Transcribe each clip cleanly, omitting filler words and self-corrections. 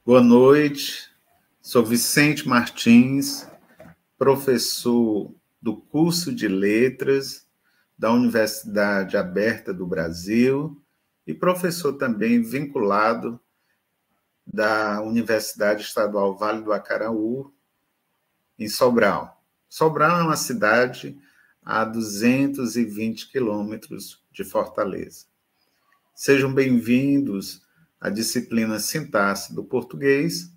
Boa noite, sou Vicente Martins, professor do curso de Letras da Universidade Aberta do Brasil e professor também vinculado da Universidade Estadual Vale do Acaraú, em Sobral. Sobral é uma cidade a 220 quilômetros de Fortaleza. Sejam bem-vindos à disciplina Sintaxe do Português,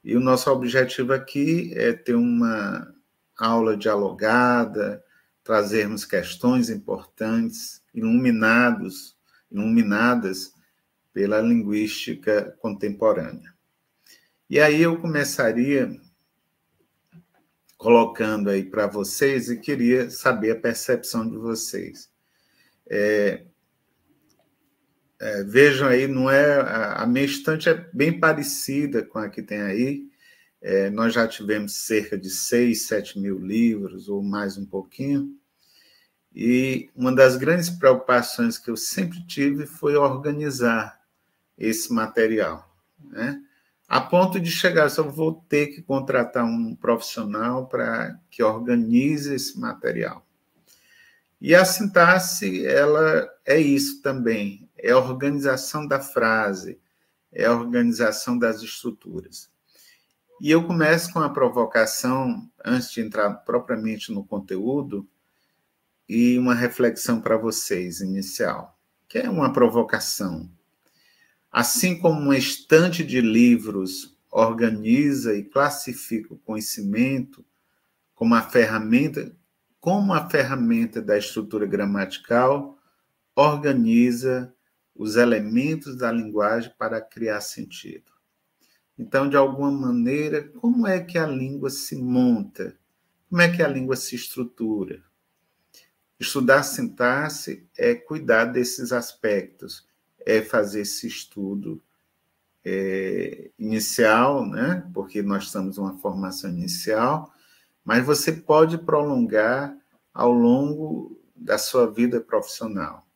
e o nosso objetivo aqui é ter uma aula dialogada, trazermos questões importantes, iluminadas pela linguística contemporânea. E aí eu começaria colocando aí para vocês e queria saber a percepção de vocês. Vejam aí, não é, a minha estante é bem parecida com a que tem aí. Nós já tivemos cerca de 6, 7 mil livros, ou mais um pouquinho, e uma das grandes preocupações que eu sempre tive foi organizar esse material, né? A ponto de chegar, só vou ter que contratar um profissional para que organize esse material. E a sintaxe, ela é isso também, é a organização da frase, é a organização das estruturas. E eu começo com a provocação, antes de entrar propriamente no conteúdo, e uma reflexão para vocês, inicial, que é uma provocação. Assim como uma estante de livros organiza e classifica o conhecimento como a ferramenta da estrutura gramatical organiza os elementos da linguagem para criar sentido. Então, de alguma maneira, como é que a língua se monta? Como é que a língua se estrutura? Estudar sintaxe é cuidar desses aspectos, é fazer esse estudo inicial, né? Porque nós estamos em uma formação inicial, mas você pode prolongar ao longo da sua vida profissional.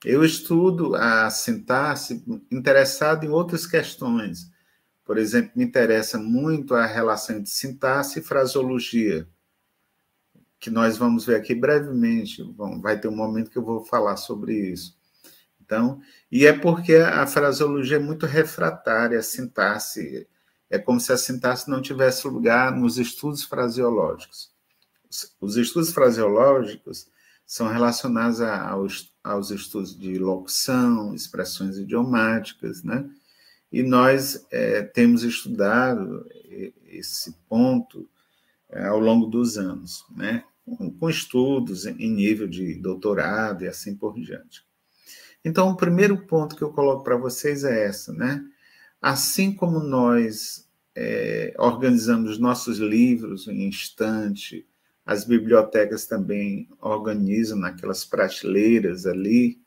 Eu estudo a sintaxe interessado em outras questões. Por exemplo, me interessa muito a relação entre sintaxe e fraseologia, que nós vamos ver aqui brevemente. Bom, vai ter um momento que eu vou falar sobre isso. Então, e é porque a fraseologia é muito refratária à sintaxe. É como se a sintaxe não tivesse lugar nos estudos fraseológicos. Os estudos fraseológicos são relacionados aos estudos de locução, expressões idiomáticas, né? E nós temos estudado esse ponto ao longo dos anos, né? Com estudos em nível de doutorado e assim por diante. Então, o primeiro ponto que eu coloco para vocês é essa, né? Assim como nós organizamos nossos livros em estante, as bibliotecas também organizam naquelas prateleiras ali,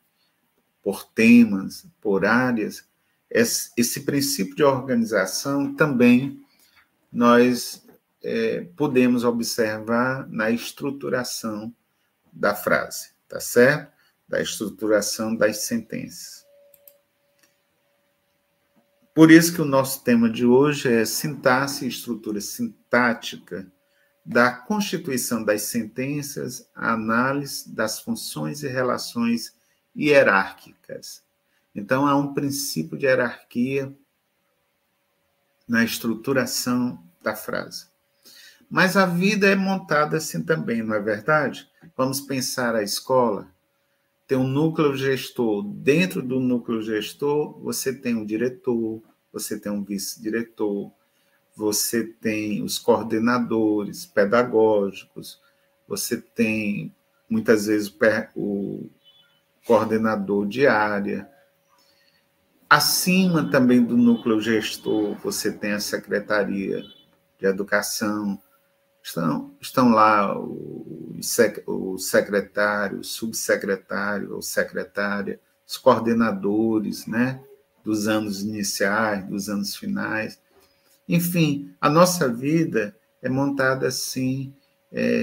por temas, por áreas. Esse princípio de organização também nós podemos observar na estruturação da frase, tá certo? Da estruturação das sentenças. Por isso que o nosso tema de hoje é sintaxe e estrutura sintática da constituição das sentenças, a análise das funções e relações hierárquicas. Então, há um princípio de hierarquia na estruturação da frase. Mas a vida é montada assim também, não é verdade? Vamos pensar a escola. Tem um núcleo gestor. Dentro do núcleo gestor, você tem um diretor, você tem um vice-diretor, você tem os coordenadores pedagógicos, você tem, muitas vezes, o coordenador de área. Acima também do núcleo gestor, você tem a Secretaria de Educação. Estão lá o secretário, o subsecretário ou secretária, os coordenadores, né, dos anos iniciais, dos anos finais. Enfim, a nossa vida é montada assim,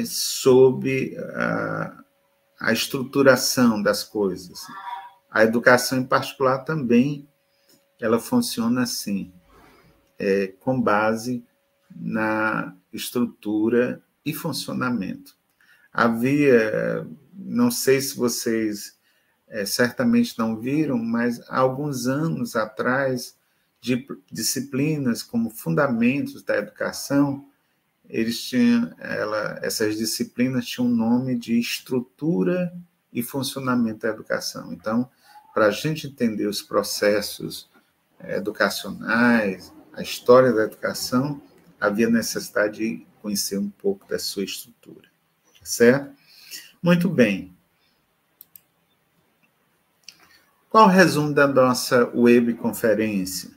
sob a estruturação das coisas. A educação, em particular, também ela funciona assim. com base na estrutura e funcionamento. Havia, não sei se vocês certamente não viram, mas há alguns anos atrás, disciplinas como Fundamentos da Educação, essas disciplinas tinham um nome de Estrutura e Funcionamento da Educação. Então, para a gente entender os processos educacionais, a história da educação, havia necessidade de conhecer um pouco da sua estrutura, certo? Muito bem. Qual o resumo da nossa webconferência?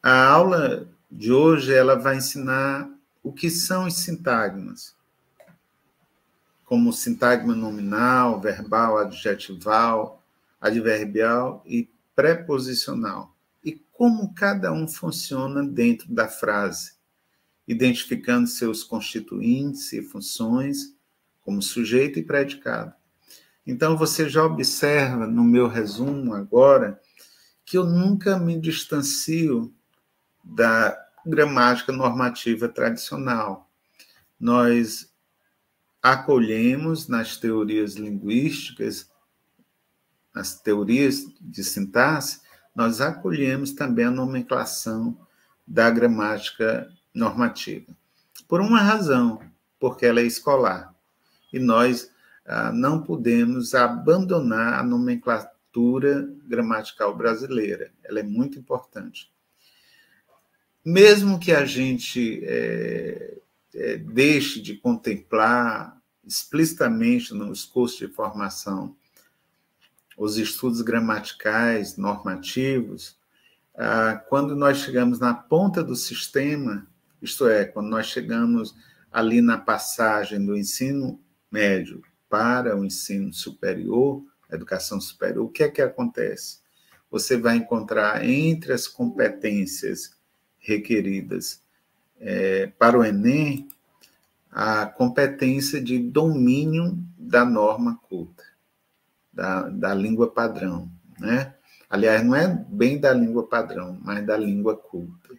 A aula de hoje ela vai ensinar o que são os sintagmas, como sintagma nominal, verbal, adjetival, adverbial e preposicional, e como cada um funciona dentro da frase, identificando seus constituintes e funções, como sujeito e predicado. Então, você já observa no meu resumo agora que eu nunca me distancio da gramática normativa tradicional. Nós acolhemos nas teorias linguísticas, nas teorias de sintaxe, nós acolhemos também a nomenclação da gramática normativa. Por uma razão, porque ela é escolar. E nós não podemos abandonar a nomenclatura gramatical brasileira. Ela é muito importante. Mesmo que a gente deixe de contemplar explicitamente nos cursos de formação os estudos gramaticais normativos, quando nós chegamos na ponta do sistema, isto é, quando nós chegamos ali na passagem do ensino médio para o ensino superior, a educação superior, o que é que acontece? Você vai encontrar entre as competências requeridas para o Enem a competência de domínio da norma culta, da língua padrão, né? Aliás, não é bem da língua padrão, mas da língua culta.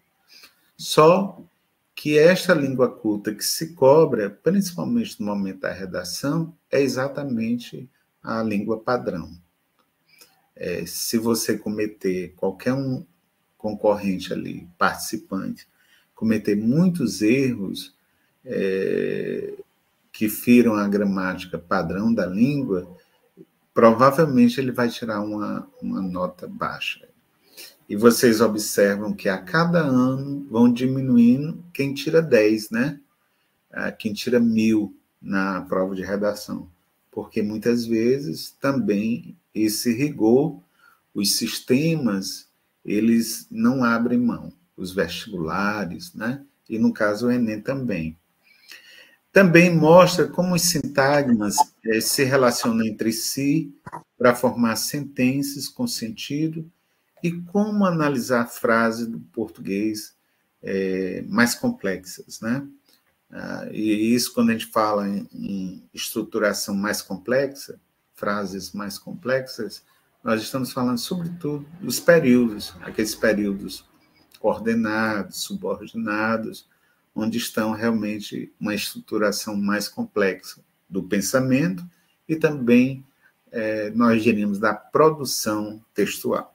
Só que esta língua culta que se cobra, principalmente no momento da redação, é exatamente a língua padrão. Se você cometer, qualquer um concorrente ali, participante, cometer muitos erros que firam a gramática padrão da língua, provavelmente ele vai tirar uma nota baixa. E vocês observam que a cada ano vão diminuindo quem tira 10, né? Quem tira 1000 na prova de redação. Porque muitas vezes também esse rigor, os sistemas, eles não abrem mão. Os vestibulares, né? E no caso o Enem também. Também mostra como os sintagmas se relacionam entre si para formar sentenças com sentido e como analisar frases do português mais complexas, né? E isso, quando a gente fala em estruturação mais complexa, frases mais complexas, nós estamos falando, sobretudo, dos períodos, aqueles períodos coordenados, subordinados, onde estão realmente uma estruturação mais complexa do pensamento e também, nós diríamos, da produção textual.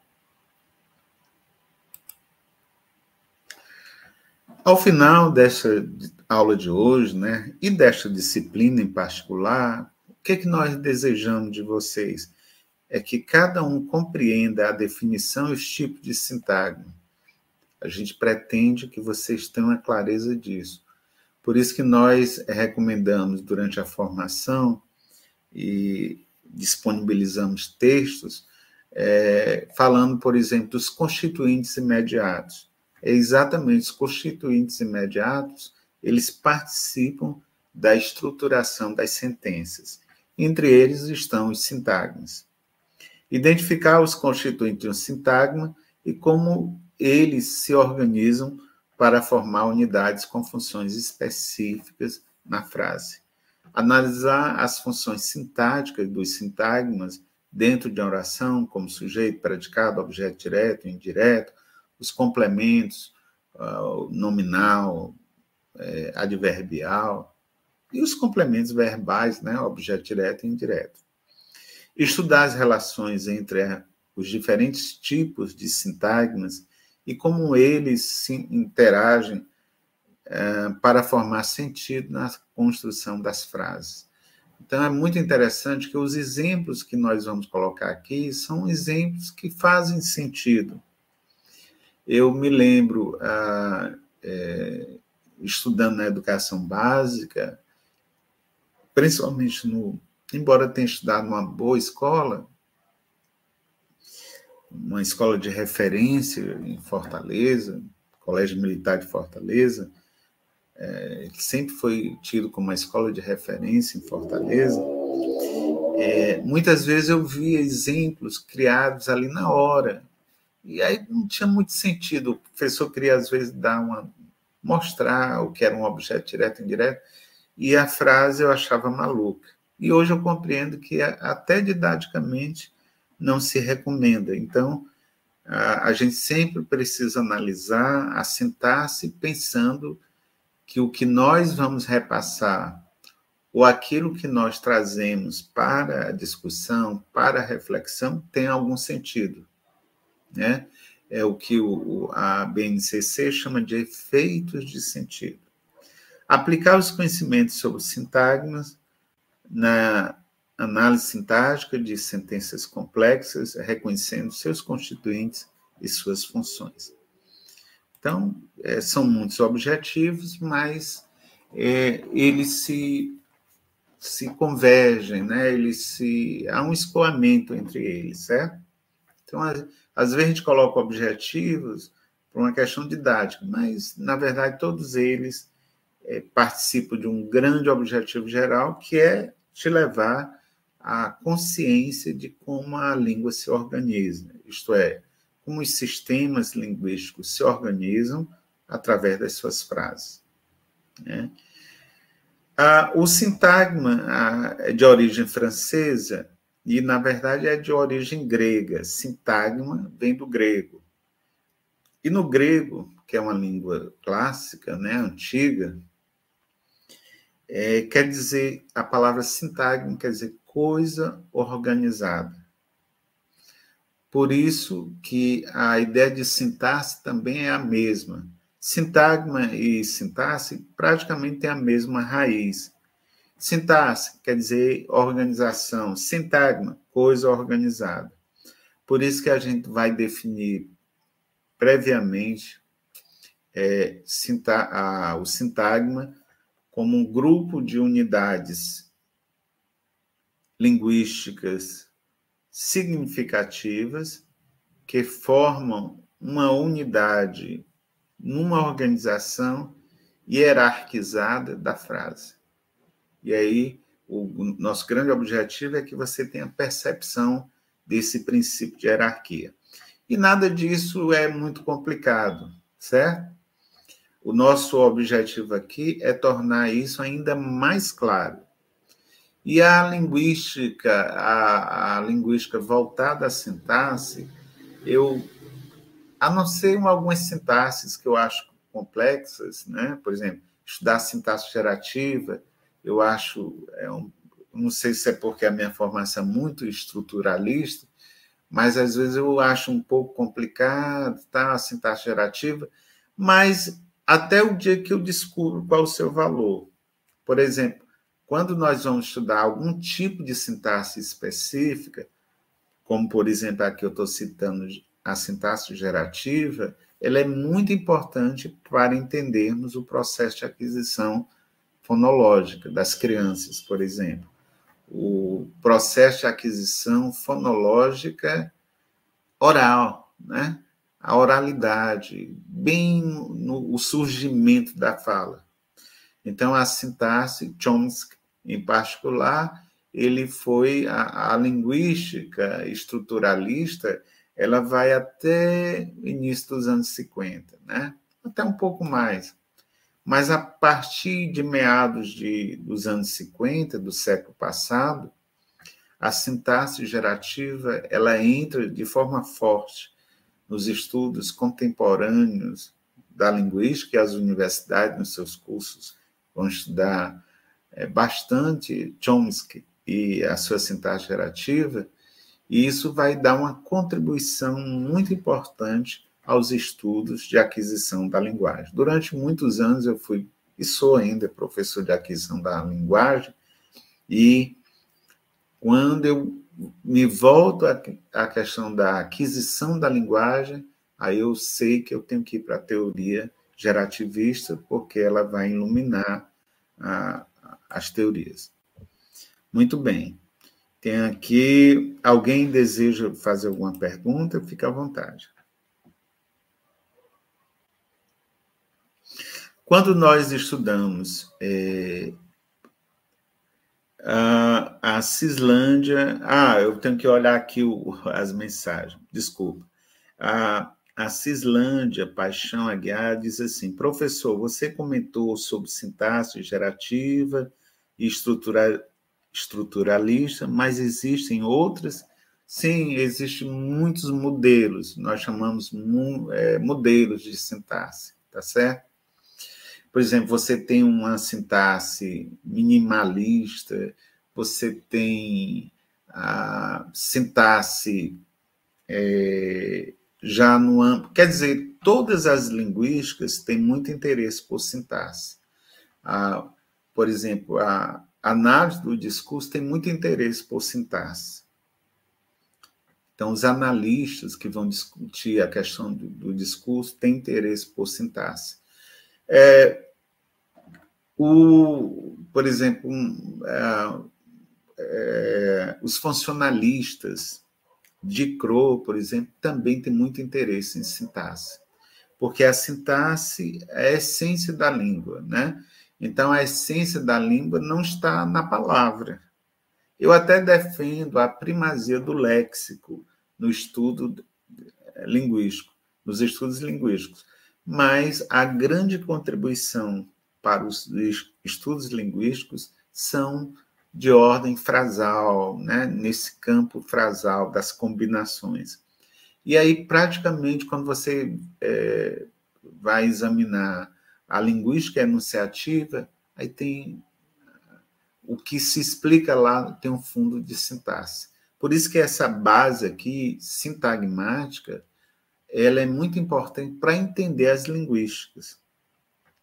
Ao final desta aula de hoje, né, e desta disciplina em particular, o que é que nós desejamos de vocês? É que cada um compreenda a definição e os tipos de sintagma. A gente pretende que vocês tenham a clareza disso. Por isso que nós recomendamos, durante a formação, e disponibilizamos textos, falando, por exemplo, dos constituintes imediatos. Exatamente, os constituintes imediatos, eles participam da estruturação das sentenças. Entre eles estão os sintagmas. Identificar os constituintes de um sintagma e como eles se organizam para formar unidades com funções específicas na frase. Analisar as funções sintáticas dos sintagmas dentro de uma oração, como sujeito, predicado, objeto direto e indireto, os complementos, nominal, adverbial, e os complementos verbais, né? Objeto direto e indireto. Estudar as relações entre os diferentes tipos de sintagmas e como eles se interagem para formar sentido na construção das frases. Então, é muito interessante que os exemplos que nós vamos colocar aqui são exemplos que fazem sentido. Eu me lembro, estudando na educação básica, principalmente embora tenha estudado numa boa escola, uma escola de referência em Fortaleza, Colégio Militar de Fortaleza, que sempre foi tido como uma escola de referência em Fortaleza, muitas vezes eu via exemplos criados ali na hora, e aí não tinha muito sentido. O professor queria, às vezes, mostrar o que era um objeto direto e indireto, e a frase eu achava maluca. E hoje eu compreendo que até didaticamente não se recomenda. Então, a gente sempre precisa analisar a sintaxe pensando que o que nós vamos repassar ou aquilo que nós trazemos para a discussão, para a reflexão, tem algum sentido, né? É o que a BNCC chama de efeitos de sentido. Aplicar os conhecimentos sobre sintagmas na análise sintática de sentenças complexas, reconhecendo seus constituintes e suas funções. Então, são muitos objetivos, mas eles se convergem, né? Há um escoamento entre eles, certo? Então, às vezes a gente coloca objetivos por uma questão didática, mas, na verdade, todos eles participam de um grande objetivo geral, que é te levar à consciência de como a língua se organiza, isto é, como os sistemas linguísticos se organizam através das suas frases, né? O sintagma é de origem francesa e, na verdade, é de origem grega. Sintagma vem do grego. E no grego, que é uma língua clássica, né, antiga, quer dizer, a palavra sintagma quer dizer coisa organizada. Por isso que a ideia de sintaxe também é a mesma. Sintagma e sintaxe praticamente têm a mesma raiz. Sintaxe quer dizer organização, sintagma, coisa organizada. Por isso que a gente vai definir previamente o sintagma como um grupo de unidades linguísticas significativas que formam uma unidade numa organização hierarquizada da frase. E aí, o nosso grande objetivo é que você tenha percepção desse princípio de hierarquia. E nada disso é muito complicado, certo? O nosso objetivo aqui é tornar isso ainda mais claro. E a linguística voltada à sintaxe, a não ser algumas sintaxes que eu acho complexas, né? Por exemplo, estudar sintaxe gerativa, eu acho, não sei se é porque a minha formação é muito estruturalista, mas às vezes eu acho um pouco complicado, tá? A sintaxe gerativa, mas até o dia que eu descubro qual o seu valor. Por exemplo, quando nós vamos estudar algum tipo de sintaxe específica, como, por exemplo, aqui eu estou citando a sintaxe gerativa, ela é muito importante para entendermos o processo de aquisição fonológica das crianças, por exemplo. O processo de aquisição fonológica oral, né? A oralidade, bem no surgimento da fala. Então, a sintaxe, Chomsky, em particular, ele foi a linguística estruturalista, ela vai até o início dos anos 50, né? Até um pouco mais. Mas a partir de meados dos anos 50, do século passado, a sintaxe gerativa ela entra de forma forte nos estudos contemporâneos da linguística, e as universidades, nos seus cursos, vão estudar bastante Chomsky e a sua sintaxe gerativa, e isso vai dar uma contribuição muito importante aos estudos de aquisição da linguagem. Durante muitos anos eu fui, e sou ainda, professor de aquisição da linguagem, e quando eu me volto à questão da aquisição da linguagem, aí eu sei que eu tenho que ir para a teoria gerativista, porque ela vai iluminar as teorias. Muito bem. Tem aqui, alguém deseja fazer alguma pergunta? Fica à vontade. Quando nós estudamos a Cislândia... eu tenho que olhar aqui as mensagens, desculpa. A Cislândia Paixão Aguiar diz assim: professor, você comentou sobre sintaxe gerativa e estruturalista, mas existem outras? Sim, existem muitos modelos, nós chamamos modelos de sintaxe, tá certo? Por exemplo, você tem uma sintaxe minimalista, você tem a sintaxe já no âmbito... Quer dizer, todas as linguísticas têm muito interesse por sintaxe. Por exemplo, a análise do discurso tem muito interesse por sintaxe. Então, os analistas que vão discutir a questão do discurso têm interesse por sintaxe. Por exemplo, os funcionalistas de Crow, por exemplo, também tem muito interesse em sintaxe, porque a sintaxe é a essência da língua, né? Então, a essência da língua não está na palavra. Eu até defendo a primazia do léxico no estudo linguístico, nos estudos linguísticos, mas a grande contribuição para os estudos linguísticos são de ordem frasal, né? Nesse campo frasal das combinações. E aí, praticamente, quando você vai examinar a linguística enunciativa, aí tem o que se explica lá, tem um fundo de sintaxe. Por isso que essa base aqui, sintagmática, ela é muito importante para entender as linguísticas.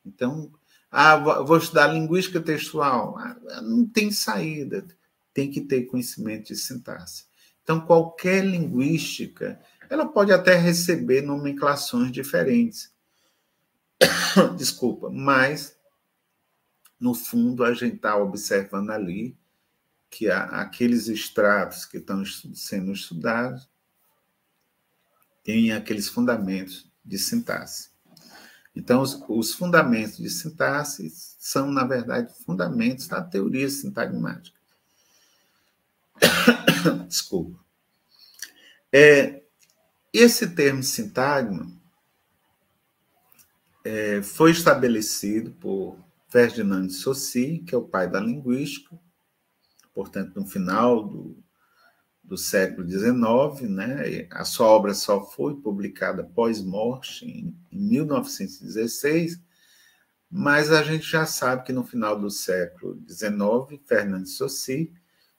Então, vou estudar linguística textual. Não tem saída, tem que ter conhecimento de sintaxe. Então, qualquer linguística, ela pode até receber nomenclações diferentes. Desculpa, mas, no fundo, a gente está observando ali que aqueles estratos que estão sendo estudados têm aqueles fundamentos de sintaxe. Então, os fundamentos de sintaxe são, na verdade, fundamentos da teoria sintagmática. Desculpa. Esse termo sintagma foi estabelecido por Ferdinand de Saussure, que é o pai da linguística, portanto, no final do século XIX, né? A sua obra só foi publicada pós-morte, em 1916, mas a gente já sabe que no final do século XIX, Ferdinand de Saussure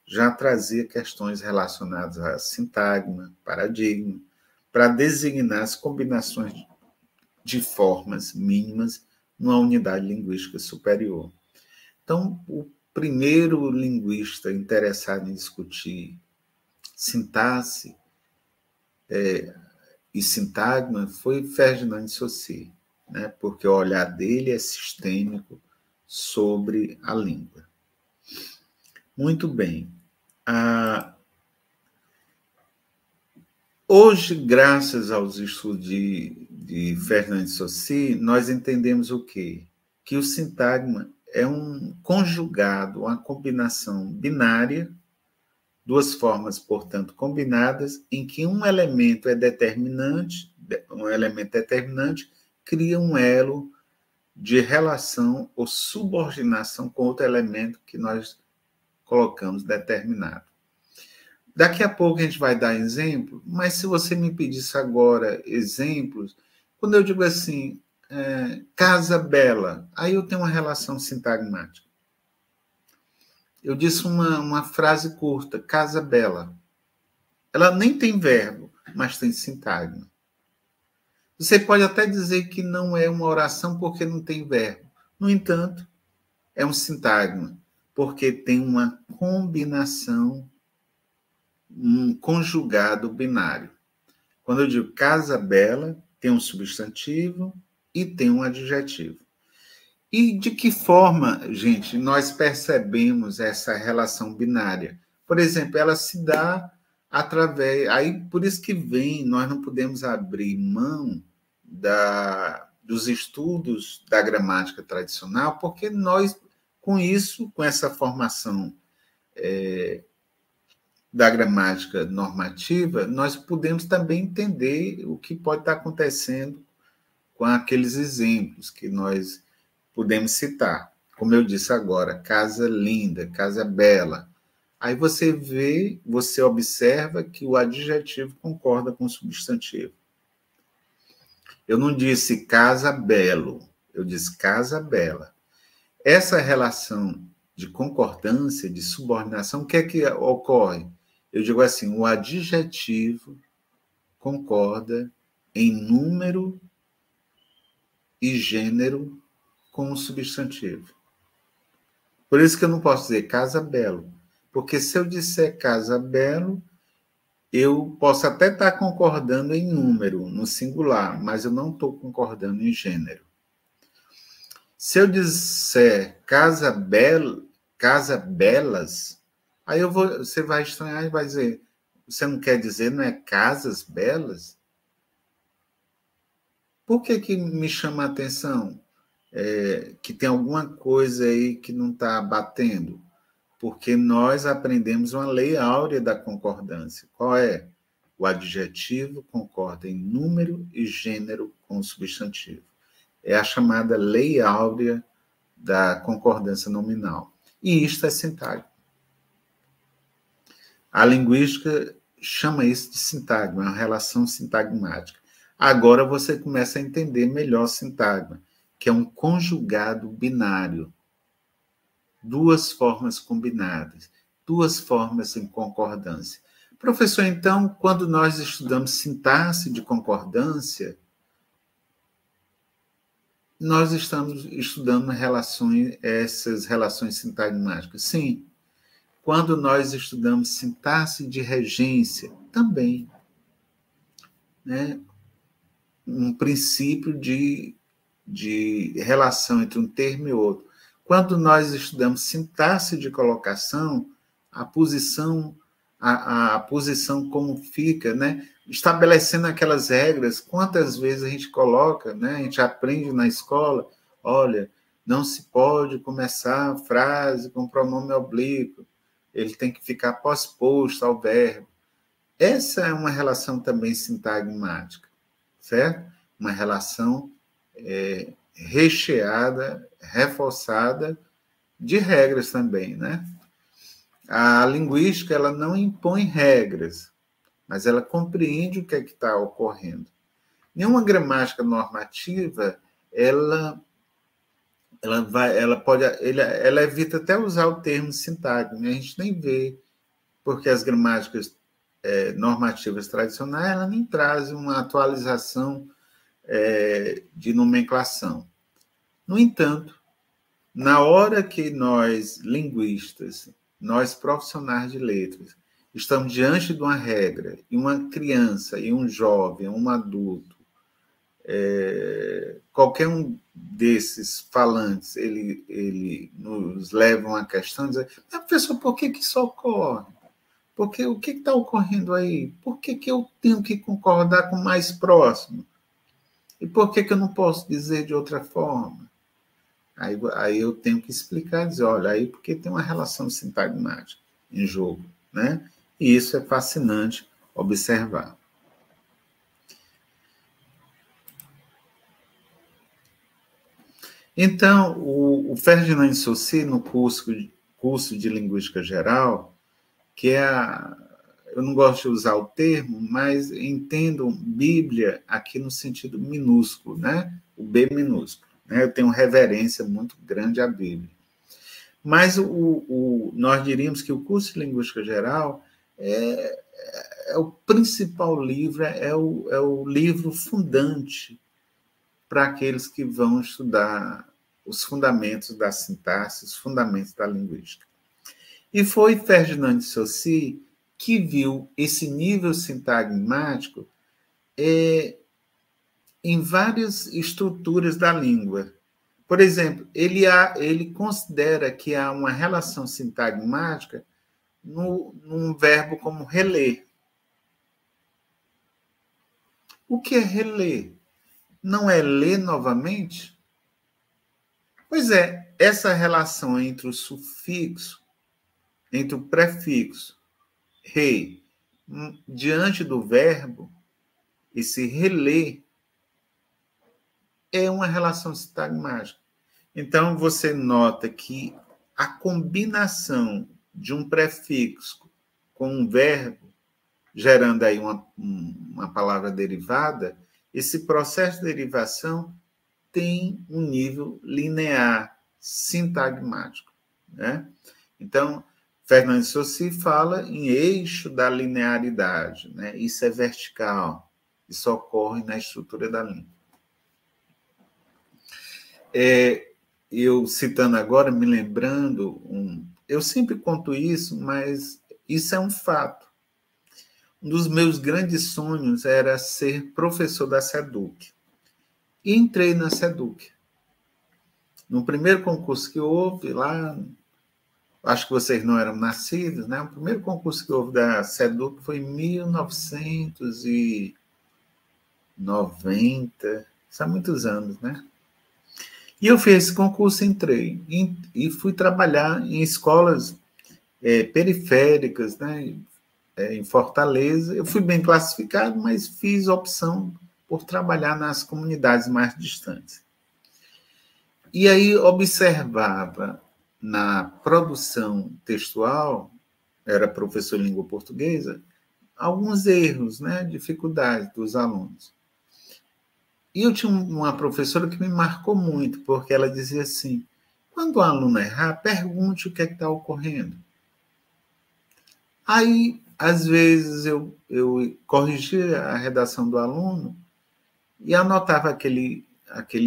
já trazia questões relacionadas a sintagma, paradigma, para designar as combinações de formas mínimas numa unidade linguística superior. Então, o primeiro linguista interessado em discutir sintaxe e sintagma foi Ferdinand de Saussure, né? Porque o olhar dele é sistêmico sobre a língua. Muito bem. Hoje, graças aos estudos de Ferdinand de Saussure, nós entendemos o quê? Que o sintagma é um conjugado, uma combinação binária, duas formas, portanto, combinadas, em que um elemento determinante cria um elo de relação ou subordinação com outro elemento que nós colocamos determinado. Daqui a pouco a gente vai dar exemplo, mas se você me pedisse agora exemplos, quando eu digo assim, casa bela. Aí eu tenho uma relação sintagmática. Eu disse uma frase curta, casa bela. Ela nem tem verbo, mas tem sintagma. Você pode até dizer que não é uma oração porque não tem verbo. No entanto, é um sintagma, porque tem uma combinação, um conjugado binário. Quando eu digo casa bela, tem um substantivo e tem um adjetivo. E de que forma, gente, nós percebemos essa relação binária? Por exemplo, ela se dá através... Aí, por isso que vem, nós não podemos abrir mão dos estudos da gramática tradicional, porque nós, com isso, com essa formação da gramática normativa, nós podemos também entender o que pode estar acontecendo com aqueles exemplos que nós podemos citar. Como eu disse agora, casa linda, casa bela. Aí você vê, você observa que o adjetivo concorda com o substantivo. Eu não disse casa belo, eu disse casa bela. Essa relação de concordância, de subordinação, o que é que ocorre? Eu digo assim, o adjetivo concorda em número e gênero com o substantivo. Por isso que eu não posso dizer casa belo, porque se eu disser casa belo, eu posso até estar concordando em número, no singular, mas eu não estou concordando em gênero. Se eu disser casa belas, aí você vai estranhar e vai dizer, você não quer dizer, não é casas belas? Por que me chama a atenção? Que tem alguma coisa aí que não está batendo? Porque nós aprendemos uma lei áurea da concordância. Qual é? O adjetivo concorda em número e gênero com o substantivo. É a chamada lei áurea da concordância nominal. E isto é sintagma. A linguística chama isso de sintagma, uma relação sintagmática. Agora você começa a entender melhor sintagma, que é um conjugado binário. Duas formas combinadas, duas formas em concordância. Professor, então, quando nós estudamos sintaxe de concordância, nós estamos estudando essas relações sintagmáticas. Sim. Quando nós estudamos sintaxe de regência, também. Né? Um princípio de relação entre um termo e outro. Quando nós estudamos sintaxe de colocação, a posição como fica, né? Estabelecendo aquelas regras, quantas vezes a gente coloca, né? A gente aprende na escola, olha, não se pode começar a frase com pronome oblíquo, ele tem que ficar pós-posto ao verbo. Essa é uma relação também sintagmática, certo? Uma relação recheada, reforçada de regras também, né? A linguística, ela não impõe regras, mas ela compreende o que é que está ocorrendo. Nenhuma gramática normativa, ela evita até usar o termo sintagma, né? A gente nem vê, porque as gramáticas normativas tradicionais, ela nem trazem uma atualização de nomenclação. No entanto, na hora que nós, linguistas, nós profissionais de letras, estamos diante de uma regra, e uma criança, e um jovem, um adulto, qualquer um desses falantes, ele nos leva a uma questão de dizer, professor, por que isso ocorre? Porque o que está ocorrendo aí? Por que eu tenho que concordar com o mais próximo? E por que eu não posso dizer de outra forma? Aí eu tenho que explicar, dizer, olha, aí porque tem uma relação sintagmática em jogo, né? E isso é fascinante observar. Então, o Ferdinand Saussure, no curso de Linguística Geral, que eu não gosto de usar o termo, mas entendo Bíblia aqui no sentido minúsculo, né? o B minúsculo. Né? Eu tenho reverência muito grande à Bíblia. Mas nós diríamos que o curso de Linguística Geral é o principal livro, é o livro fundante para aqueles que vão estudar os fundamentos da sintaxe, os fundamentos da linguística. E foi Ferdinand de Saussure que viu esse nível sintagmático em várias estruturas da língua. Por exemplo, ele considera que há uma relação sintagmática num verbo como reler. O que é reler? Não é ler novamente? Pois é, essa relação entre o sufixo, entre o prefixo, re, diante do verbo, esse reler, é uma relação sintagmática. Então, você nota que a combinação de um prefixo com um verbo, gerando aí uma palavra derivada, esse processo de derivação tem um nível linear, sintagmático. Né? Então, Fernando de Saussure fala em eixo da linearidade. Né? Isso é vertical, isso ocorre na estrutura da língua. Eu citando agora, me lembrando, eu sempre conto isso, mas isso é um fato. Um dos meus grandes sonhos era ser professor da SEDUC. E entrei na SEDUC. No primeiro concurso que houve lá, acho que vocês não eram nascidos, né? O primeiro concurso que houve da SEDUC foi em 1990, isso há muitos anos, né? E eu fiz esse concurso, entrei e fui trabalhar em escolas periféricas, né? Em Fortaleza. Eu fui bem classificado, mas fiz opção por trabalhar nas comunidades mais distantes. E aí observava na produção textual, era professor de língua portuguesa, alguns erros, né? Dificuldades dos alunos. E eu tinha uma professora que me marcou muito, porque ela dizia assim, quando o aluno errar, pergunte o que é que está ocorrendo. Aí, às vezes, eu corrigia a redação do aluno e anotava aquele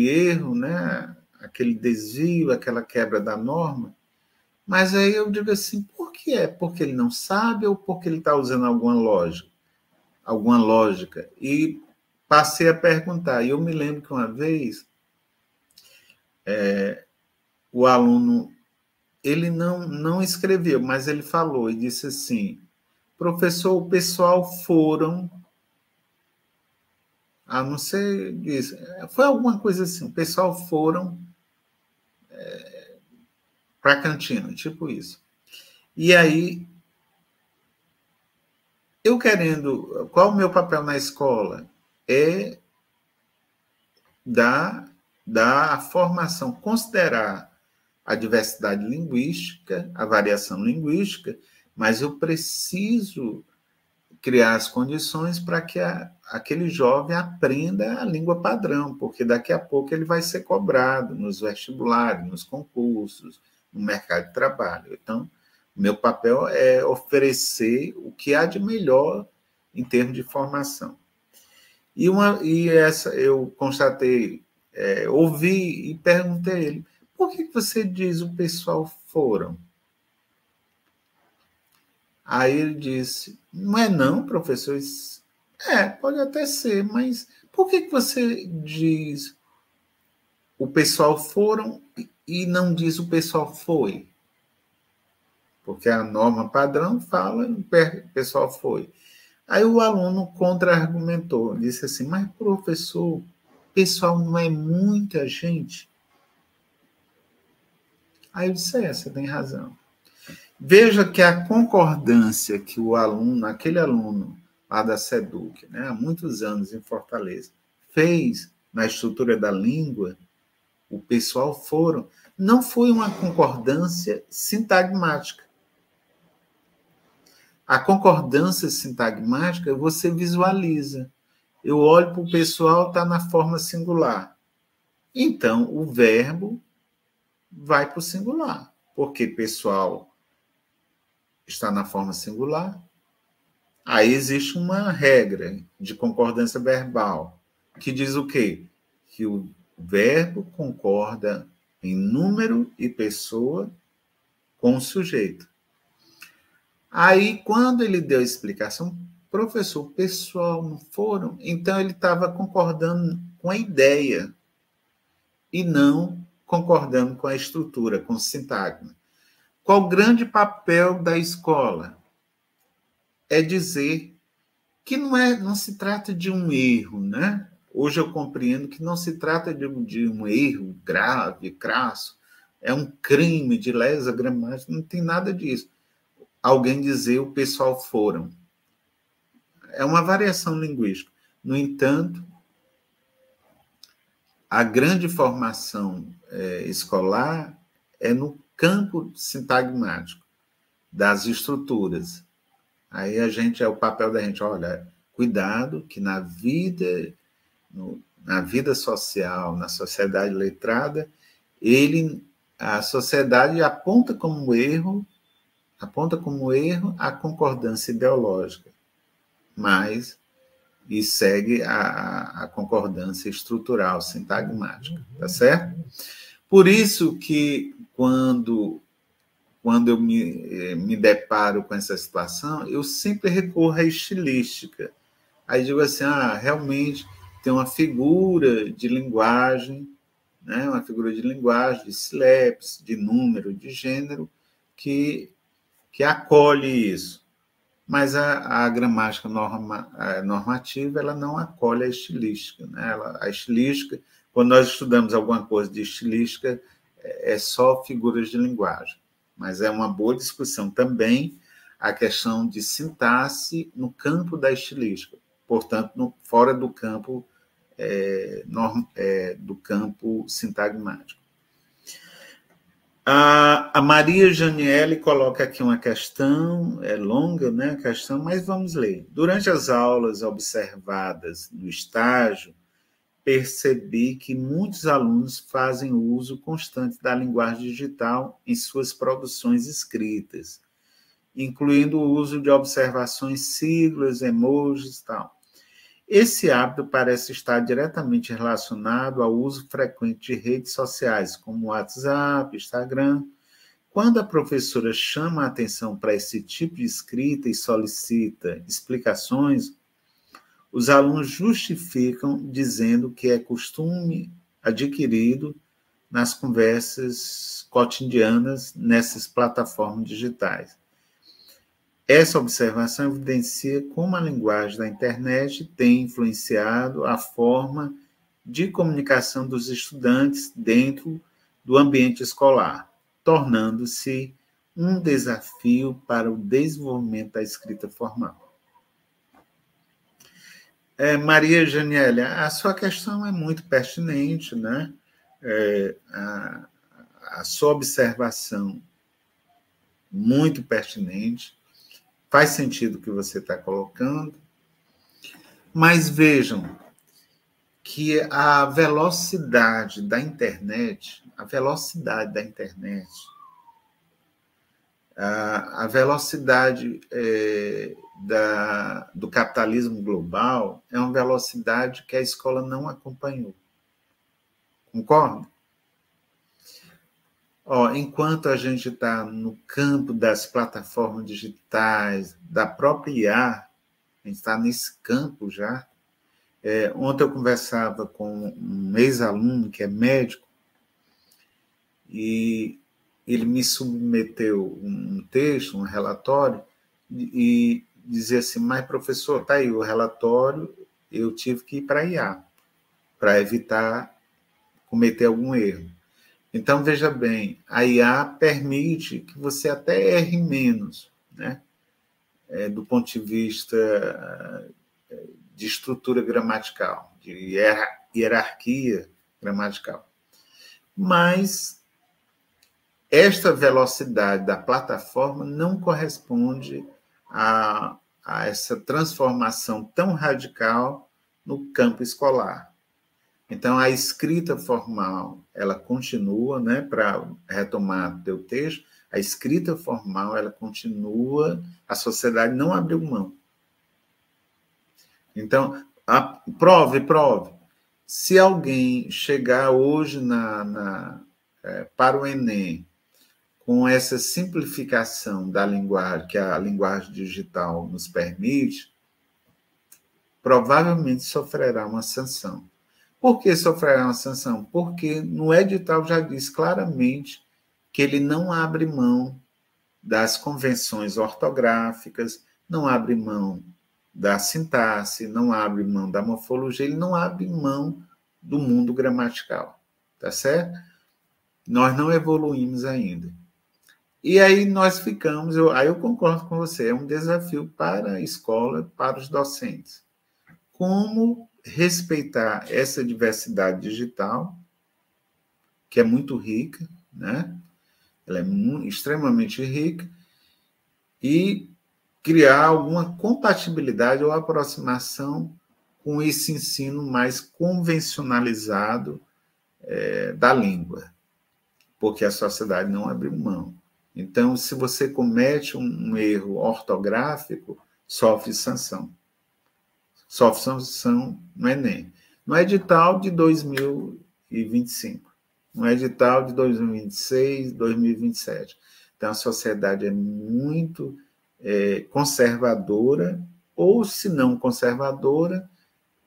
erro, né? Aquele desvio, aquela quebra da norma, mas aí eu digo assim, por que é? Porque ele não sabe ou porque ele está usando alguma lógica? E passei a perguntar. E eu me lembro que uma vez o aluno, ele não escreveu, mas ele falou e disse assim, professor, o pessoal foram, a não ser isso, foi alguma coisa assim, o pessoal foram para a cantina, tipo isso. E aí, eu querendo, qual o meu papel na escola? É dar a formação, considerar a diversidade linguística, a variação linguística, mas eu preciso criar as condições para que aquele jovem aprenda a língua padrão, porque daqui a pouco ele vai ser cobrado nos vestibulares, nos concursos, no mercado de trabalho. Então, meu papel é oferecer o que há de melhor em termos de formação. E essa eu constatei, ouvi e perguntei a ele, por que você diz o pessoal foram? Aí ele disse, não é não, professor? Pode até ser, mas por que você diz o pessoal foram e não diz o pessoal foi? Porque a norma padrão fala o pessoal foi. Aí o aluno contra-argumentou, disse assim, mas professor, o pessoal não é muita gente? Aí eu disse, você tem razão. Veja que a concordância que o aluno, aquele aluno lá da SEDUC, né, há muitos anos em Fortaleza, fez na estrutura da língua, o pessoal não foi uma concordância sintagmática. A concordância sintagmática você visualiza. Eu olho para o pessoal, está na forma singular. Então, o verbo vai para o singular, porque pessoal está na forma singular. Aí existe uma regra de concordância verbal, que diz o quê? Que o verbo concorda em número e pessoa com o sujeito. Aí, quando ele deu a explicação, professor, o pessoal não foram? Então, ele estava concordando com a ideia e não concordando com a estrutura, com o sintagma. Qual o grande papel da escola? É dizer que não se trata de um erro, né? Hoje eu compreendo que não se trata de um erro grave, crasso, é um crime de lesa gramática, não tem nada disso. Alguém dizer o pessoal foram. É uma variação linguística. No entanto, a grande formação escolar é no campo sintagmático das estruturas. Aí é o papel da gente, olha, cuidado que na vida social, na sociedade letrada, a sociedade aponta como erro a concordância ideológica, mas e segue a concordância estrutural, sintagmática, tá certo? Por isso que quando eu me deparo com essa situação, eu sempre recorro à estilística. Aí digo assim, realmente tem uma figura de linguagem, né? Uma figura de linguagem, de sílabes, de número, de gênero, que acolhe isso. Mas a gramática normativa ela não acolhe a estilística. Né? A estilística, quando nós estudamos alguma coisa de estilística, é só figuras de linguagem. Mas é uma boa discussão também a questão de sintaxe no campo da estilística, portanto, fora do campo do campo sintagmático. A Maria Janiele coloca aqui uma questão, é longa, né, a questão, mas vamos ler. Durante as aulas observadas no estágio, percebi que muitos alunos fazem uso constante da linguagem digital em suas produções escritas, incluindo o uso de observações, siglas, emojis e tal. Esse hábito parece estar diretamente relacionado ao uso frequente de redes sociais, como WhatsApp, Instagram. Quando a professora chama a atenção para esse tipo de escrita e solicita explicações, os alunos justificam dizendo que é costume adquirido nas conversas cotidianas nessas plataformas digitais. Essa observação evidencia como a linguagem da internet tem influenciado a forma de comunicação dos estudantes dentro do ambiente escolar, tornando-se um desafio para o desenvolvimento da escrita formal. Maria Janiela, a sua questão é muito pertinente, né? A sua observação muito pertinente. Faz sentido o que você está colocando, mas vejam que a velocidade da internet, a velocidade do capitalismo global é uma velocidade que a escola não acompanhou. Concorda? Enquanto a gente está no campo das plataformas digitais, da própria IA, a gente está nesse campo já. Ontem eu conversava com um ex-aluno que é médico e ele me submeteu um texto, um relatório, e dizia assim, mas professor, está aí o relatório, eu tive que ir para a IA para evitar cometer algum erro. Então, veja bem, a IA permite que você até erre menos, né? Do ponto de vista de estrutura gramatical, de hierarquia gramatical. Mas esta velocidade da plataforma não corresponde a essa transformação tão radical no campo escolar. Então, a escrita formal, ela continua, né, para retomar teu texto, a escrita formal, ela continua, a sociedade não abriu mão. Então, prove. Se alguém chegar hoje para o Enem com essa simplificação da linguagem, que a linguagem digital nos permite, provavelmente sofrerá uma sanção. Por que sofrerá uma sanção? Porque no edital já diz claramente que ele não abre mão das convenções ortográficas, não abre mão da sintaxe, não abre mão da morfologia, ele não abre mão do mundo gramatical, tá certo? Nós não evoluímos ainda. E aí nós ficamos, aí eu concordo com você, é um desafio para a escola, para os docentes. Como respeitar essa diversidade digital, que é muito rica, né? Ela é extremamente rica, e criar alguma compatibilidade ou aproximação com esse ensino mais convencionalizado da língua, porque a sociedade não abriu mão. Então, se você comete um erro ortográfico, sofre sanção. Sofre sanção no Enem. No edital de 2025, no edital de 2026, 2027. Então, a sociedade é muito conservadora, ou, se não conservadora,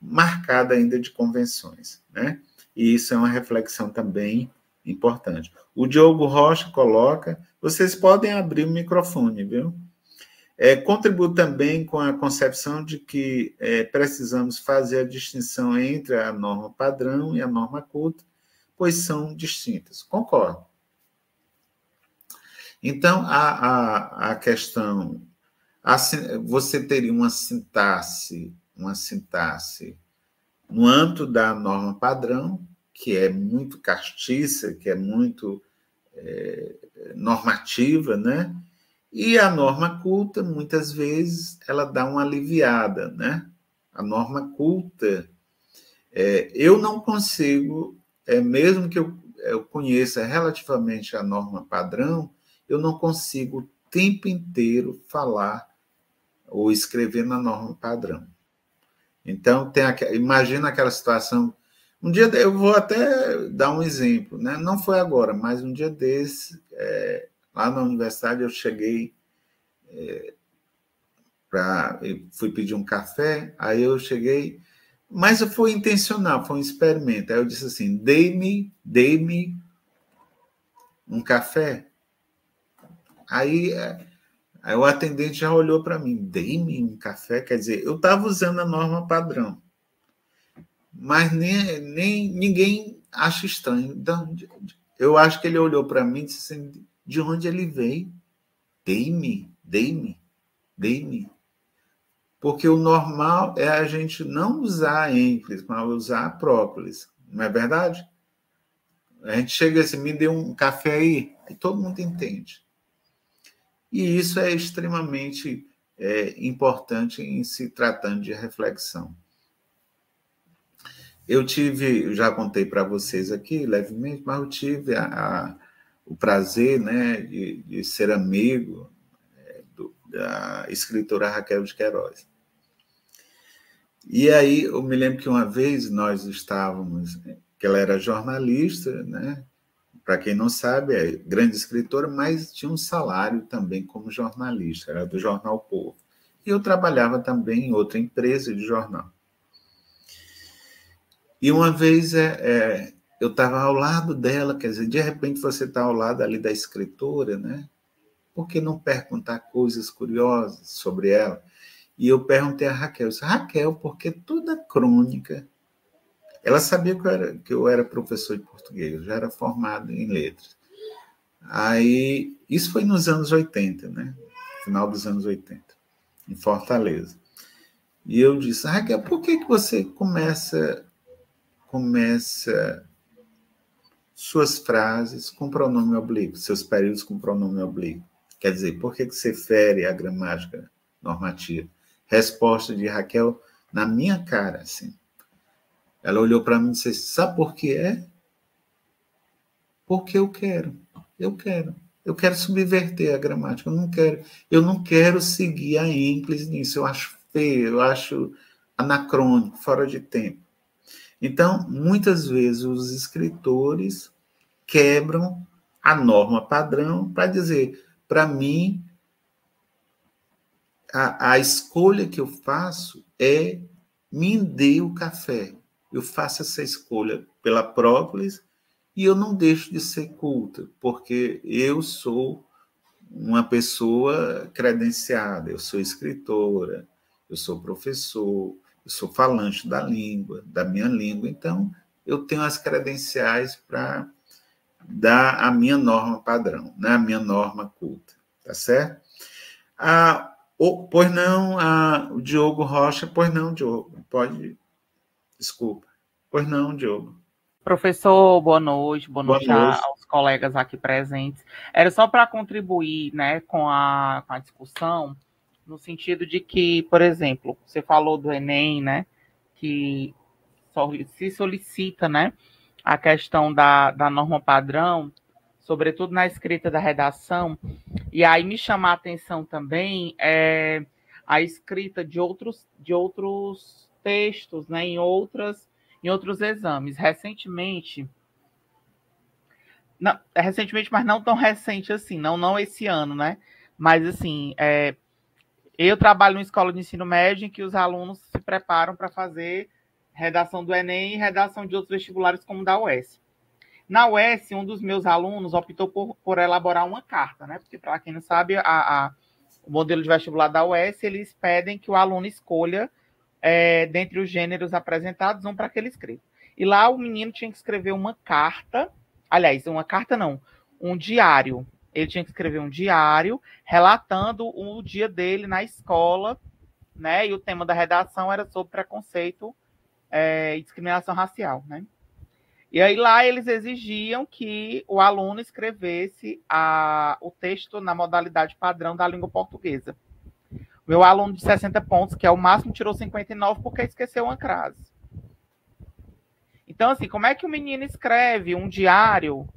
marcada ainda de convenções, né? E isso é uma reflexão também importante. O Diogo Rocha coloca, vocês podem abrir o microfone, viu? Contribuo também com a concepção de que precisamos fazer a distinção entre a norma padrão e a norma culta, pois são distintas. Concordo. Então, a questão... você teria uma sintaxe no âmbito da norma padrão, que é muito castiça, que é muito normativa, né? E a norma culta, muitas vezes, ela dá uma aliviada, né? A norma culta, eu não consigo, mesmo que eu conheça relativamente a norma padrão, eu não consigo o tempo inteiro falar ou escrever na norma padrão. Então, imagina aquela situação. Um dia, eu vou até dar um exemplo, né? Não foi agora, mas um dia desse, lá na universidade, eu cheguei fui pedir um café, aí eu cheguei, mas foi intencional, foi um experimento. Aí eu disse assim: dei-me um café. Aí o atendente já olhou para mim: dei-me um café? Quer dizer, eu estava usando a norma padrão, mas nem ninguém acha estranho. Eu acho que ele olhou para mim e disse assim: de onde ele veio? Dei-me. Porque o normal é a gente não usar ênfase, mas usar a própolis. Não é verdade? A gente chega assim: me dê um café aí todo mundo entende. E isso é extremamente importante em se tratando de reflexão. Eu já contei para vocês aqui, levemente, mas eu tive o prazer, né, de ser amigo da escritora Raquel de Queiroz. E aí eu me lembro que uma vez nós estávamos, que ela era jornalista, né? Para quem não sabe, é grande escritora, mas tinha um salário também como jornalista, era do jornal Povo. E eu trabalhava também em outra empresa de jornal. E uma vez eu estava ao lado dela, quer dizer, de repente você está ao lado ali da escritora, né? Por que não perguntar coisas curiosas sobre ela? E eu perguntei a Raquel, Raquel, porque toda crônica... Ela sabia que eu era professor de português, eu já era formado em letras. Aí, isso foi nos anos 80, né? Final dos anos 80, em Fortaleza. E eu disse: Raquel, por que você começa suas frases com pronome oblíquo, seus períodos com pronome oblíquo? Quer dizer, por que você fere a gramática normativa? Resposta de Raquel na minha cara, assim. Ela olhou para mim e disse: sabe por que é? Porque eu quero. Eu quero. Eu quero subverter a gramática. Eu não quero seguir a ênclise nisso. Eu acho feio, eu acho anacrônico, fora de tempo. Então, muitas vezes os escritores quebram a norma padrão para dizer, para mim, a escolha que eu faço é me dê o café. Eu faço essa escolha pela própolis e eu não deixo de ser culta, porque eu sou uma pessoa credenciada, eu sou escritora, eu sou professor, eu sou falante da língua, da minha língua, então eu tenho as credenciais para dar a minha norma padrão, né? A minha norma culta, tá certo? Pois não, o Diogo Rocha, pois não, Diogo, pode, desculpa, pois não, Diogo. Professor, boa noite aos colegas aqui presentes. Era só para contribuir, né, com a discussão, no sentido de que, por exemplo, você falou do Enem, né, que se solicita, né, a questão da norma padrão, sobretudo na escrita da redação, e aí me chama a atenção também a escrita de outros textos, né, em outros exames. Recentemente, mas não tão recente assim, não esse ano, né? Mas assim, eu trabalho em uma escola de ensino médio em que os alunos se preparam para fazer redação do Enem e redação de outros vestibulares, como da UES. Na UES, um dos meus alunos optou por elaborar uma carta, né? Porque, para quem não sabe, o modelo de vestibular da UES, eles pedem que o aluno escolha, dentre os gêneros apresentados, um para que ele escreva. E lá o menino tinha que escrever uma carta, aliás, uma carta não, um diário. Ele tinha que escrever um diário relatando o dia dele na escola, né? E o tema da redação era sobre preconceito e discriminação racial, né? E aí lá eles exigiam que o aluno escrevesse o texto na modalidade padrão da língua portuguesa. Meu aluno de 60 pontos, que é o máximo, tirou 59 porque esqueceu uma crase. Então, assim, como é que o menino escreve um diário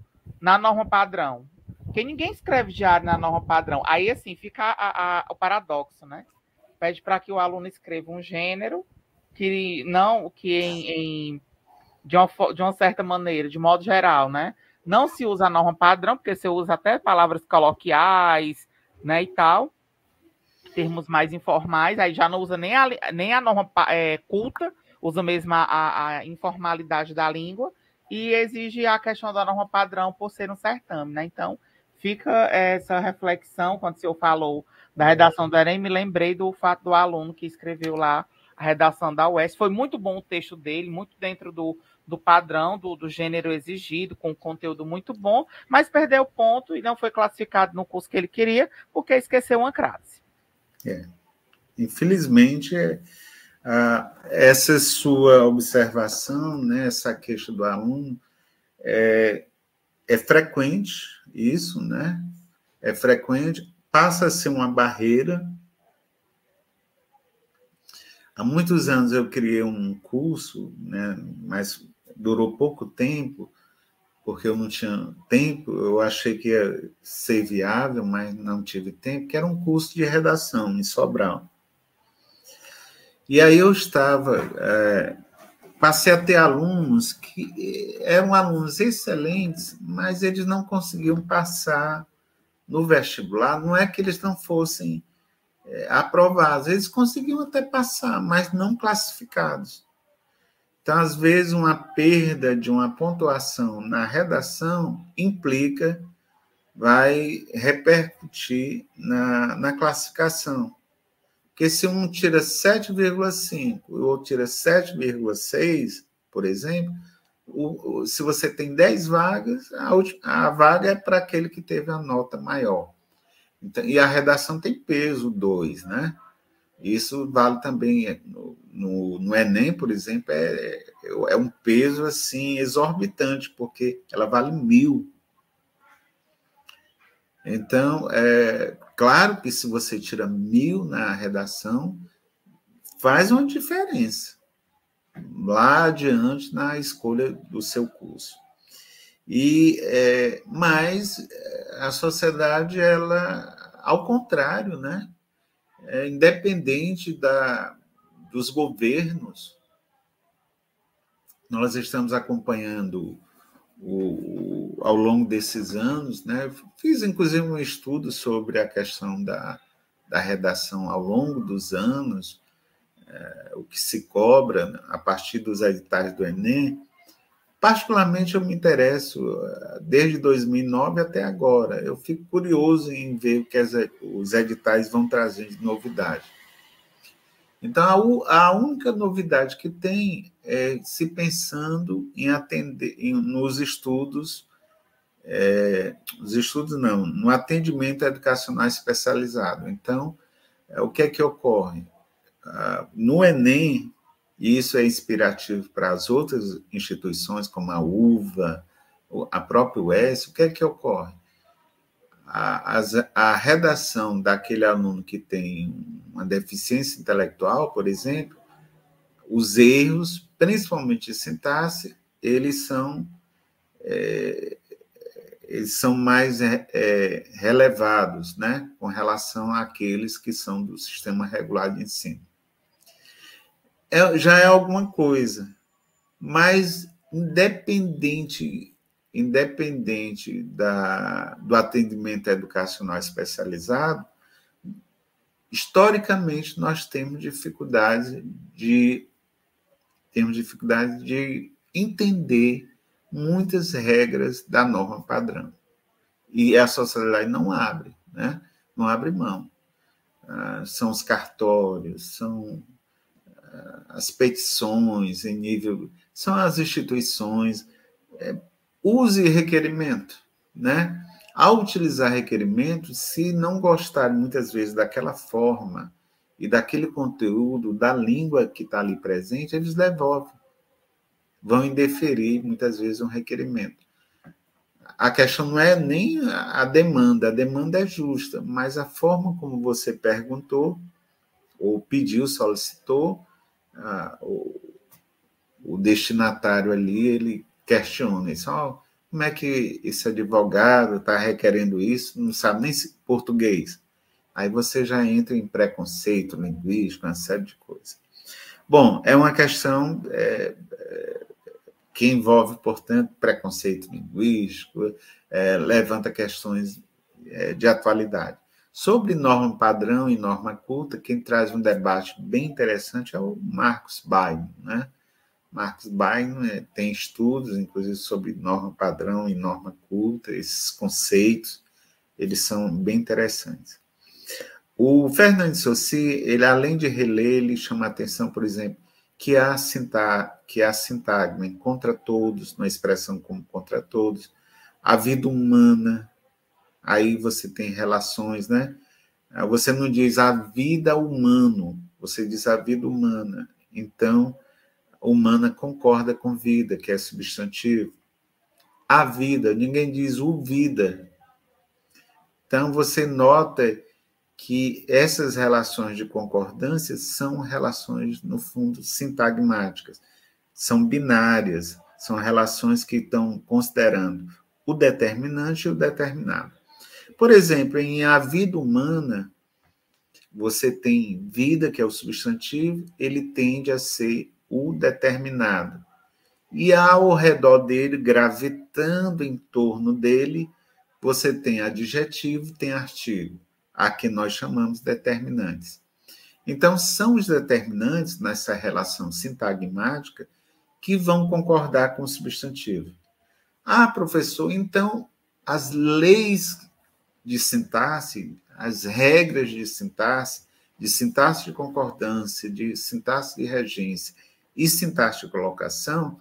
na norma padrão? Porque ninguém escreve diário na norma padrão. Aí, assim, fica o paradoxo, né? Pede para que o aluno escreva um gênero que de uma certa maneira, de modo geral, né? Não se usa a norma padrão, porque você usa até palavras coloquiais, né, e tal, termos mais informais, aí já não usa nem a norma culta, usa mesmo a informalidade da língua, e exige a questão da norma padrão por ser um certame, né? Então, fica essa reflexão, quando o senhor falou da redação do Enem, me lembrei do fato do aluno que escreveu lá a redação da UES. Foi muito bom o texto dele, muito dentro do padrão, do gênero exigido, com conteúdo muito bom, mas perdeu o ponto e não foi classificado no curso que ele queria, porque esqueceu uma crase. Infelizmente, essa sua observação, né, essa queixa do aluno, é frequente, isso, né? É frequente, passa a ser uma barreira. Há muitos anos eu criei um curso, né, mas durou pouco tempo, porque eu não tinha tempo, eu achei que ia ser viável, mas não tive tempo, que era um curso de redação em Sobral. E aí eu passei a ter alunos que eram alunos excelentes, mas eles não conseguiam passar no vestibular. Não é que eles não fossem aprovados, eles conseguiam até passar, mas não classificados. Então, às vezes, uma perda de uma pontuação na redação vai repercutir na classificação. Porque se um tira 7,5 e o outro tira 7,6, por exemplo, se você tem 10 vagas, a vaga é para aquele que teve a nota maior. Então, e a redação tem peso 2, né? Isso vale também no Enem, por exemplo, é um peso assim exorbitante, porque ela vale 1.000. Então, claro que se você tira 1.000 na redação, faz uma diferença. lá adiante na escolha do seu curso. Mas a sociedade, ela, ao contrário, né? Independente dos governos, nós estamos acompanhando ao longo desses anos, né? Fiz inclusive um estudo sobre a questão da redação ao longo dos anos, o que se cobra a partir dos editais do Enem. Particularmente, eu me interesso desde 2009 até agora. Eu fico curioso em ver o que os editais vão trazer de novidade. Então, a única novidade que tem é se pensando em atender nos estudos, no atendimento educacional especializado. Então, o que é que ocorre? No Enem, e isso é inspirativo para as outras instituições, como a UVA, a própria UES, o que é que ocorre? A redação daquele aluno que tem uma deficiência intelectual, por exemplo, os erros, principalmente de sintaxe, eles são mais relevados, né, com relação àqueles que são do sistema regular de ensino. Já é alguma coisa, mas independente do atendimento educacional especializado, historicamente nós temos dificuldade de entender muitas regras da norma padrão. E a sociedade não abre, né? Não abre mão. São os cartórios, são as petições em nível... São as instituições. Use requerimento, né? Ao utilizar requerimento, se não gostarem muitas vezes daquela forma e daquele conteúdo, da língua que está ali presente, eles devolvem. Vão indeferir, muitas vezes, um requerimento. A questão não é nem a demanda é justa, mas a forma como você perguntou, ou pediu, solicitou, o destinatário ali, ele questiona isso. Como é que esse advogado está requerendo isso, não sabe nem português? Aí você já entra em preconceito linguístico, uma série de coisas. Bom, é uma questão que envolve, portanto, preconceito linguístico, levanta questões de atualidade. Sobre norma padrão e norma culta, quem traz um debate bem interessante é o Marcos Baim, né? Marcos Baim tem estudos, inclusive, sobre norma padrão e norma culta, esses conceitos, eles são bem interessantes. O Fernando Saussure, ele, além de reler, ele chama a atenção, por exemplo, que a sintagma contra todos, uma expressão como contra todos, a vida humana, aí você tem relações, né? Você não diz a vida humano, você diz a vida humana. Então, humana concorda com vida, que é substantivo. A vida, ninguém diz o vida. Então, você nota que essas relações de concordância são relações, no fundo, sintagmáticas. São binárias, são relações que estão considerando o determinante e o determinado. Por exemplo, em a vida humana, você tem vida, que é o substantivo, ele tende a ser o determinado. E ao redor dele, gravitando em torno dele, você tem adjetivo, tem artigo, a que nós chamamos determinantes. Então, são os determinantes, nessa relação sintagmática, que vão concordar com o substantivo. Professor, então, as leis de sintaxe, as regras de sintaxe de concordância, de sintaxe de regência e sintaxe de colocação,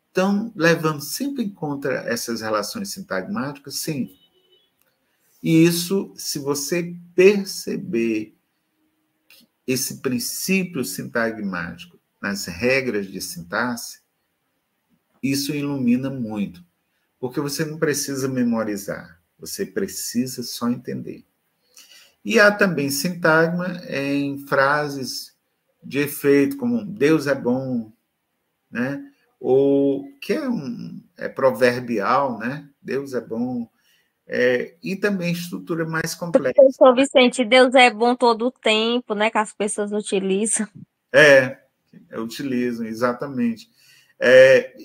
estão levando sempre em conta essas relações sintagmáticas? Sim. E isso, se você perceber esse princípio sintagmático nas regras de sintaxe, isso ilumina muito, porque você não precisa memorizar, você precisa só entender. E há também sintagma em frases de efeito, como Deus é bom, né? Ou que é proverbial, né? Deus é bom. E também estrutura mais complexa. Professor Vicente, Deus é bom todo o tempo, né? Que as pessoas utilizam. Utilizam, exatamente.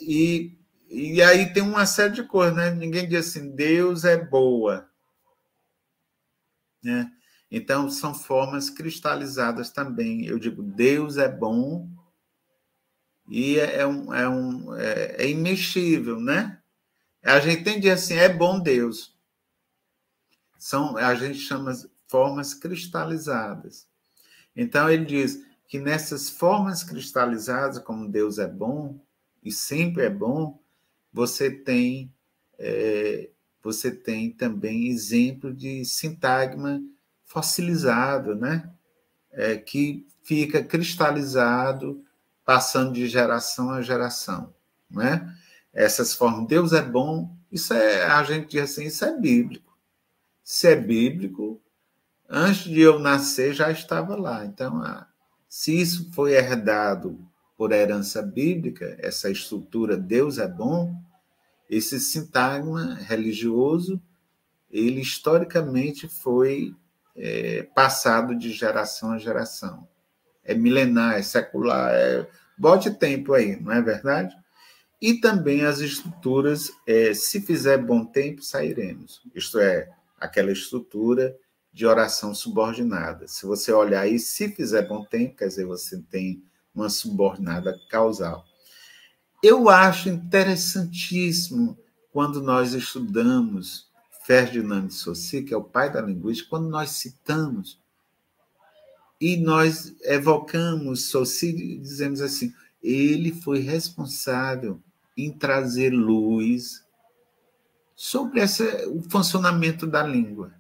E aí tem uma série de coisas, né? Ninguém diz assim, Deus é boa. Né? Então, são formas cristalizadas também. Eu digo, Deus é bom e é imexível, né? A gente tem de dizer assim, é bom Deus. A gente chama formas cristalizadas. Então, ele diz que nessas formas cristalizadas, como Deus é bom, e sempre é bom, você tem também exemplo de sintagma fossilizado, né? Que fica cristalizado, passando de geração a geração. Né? Essas formas, Deus é bom, a gente diz assim, isso é bíblico. Se é bíblico, antes de eu nascer já estava lá. Então, se isso foi herdado por herança bíblica, essa estrutura Deus é bom, esse sintagma religioso, ele historicamente foi passado de geração a geração. É milenar, é secular, bote tempo aí, não é verdade? E também as estruturas, se fizer bom tempo, sairemos. Isto é, aquela estrutura de oração subordinada. Se você olhar aí, se fizer bom tempo, quer dizer, você tem uma subordinada causal. Eu acho interessantíssimo quando nós estudamos Ferdinand de Saussure, que é o pai da linguística, quando nós citamos e nós evocamos Saussure e dizemos assim, ele foi responsável em trazer luz sobre o funcionamento da língua.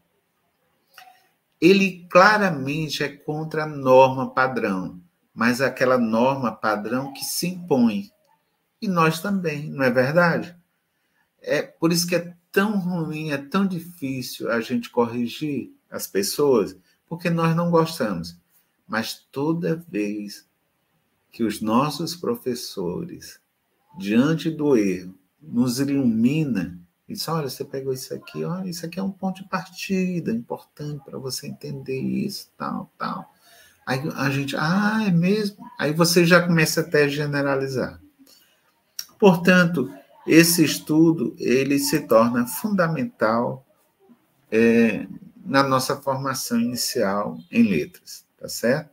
Ele claramente é contra a norma padrão, mas aquela norma padrão que se impõe. E nós também, não é verdade? Por isso que é tão ruim, é tão difícil a gente corrigir as pessoas, porque nós não gostamos. Mas toda vez que os nossos professores, diante do erro, nos ilumina, e diz, olha, você pegou isso aqui, olha, isso aqui é um ponto de partida importante para você entender isso, tal. Aí a gente, é mesmo? Aí você já começa até a generalizar. Portanto, esse estudo ele se torna fundamental na nossa formação inicial em letras, tá certo?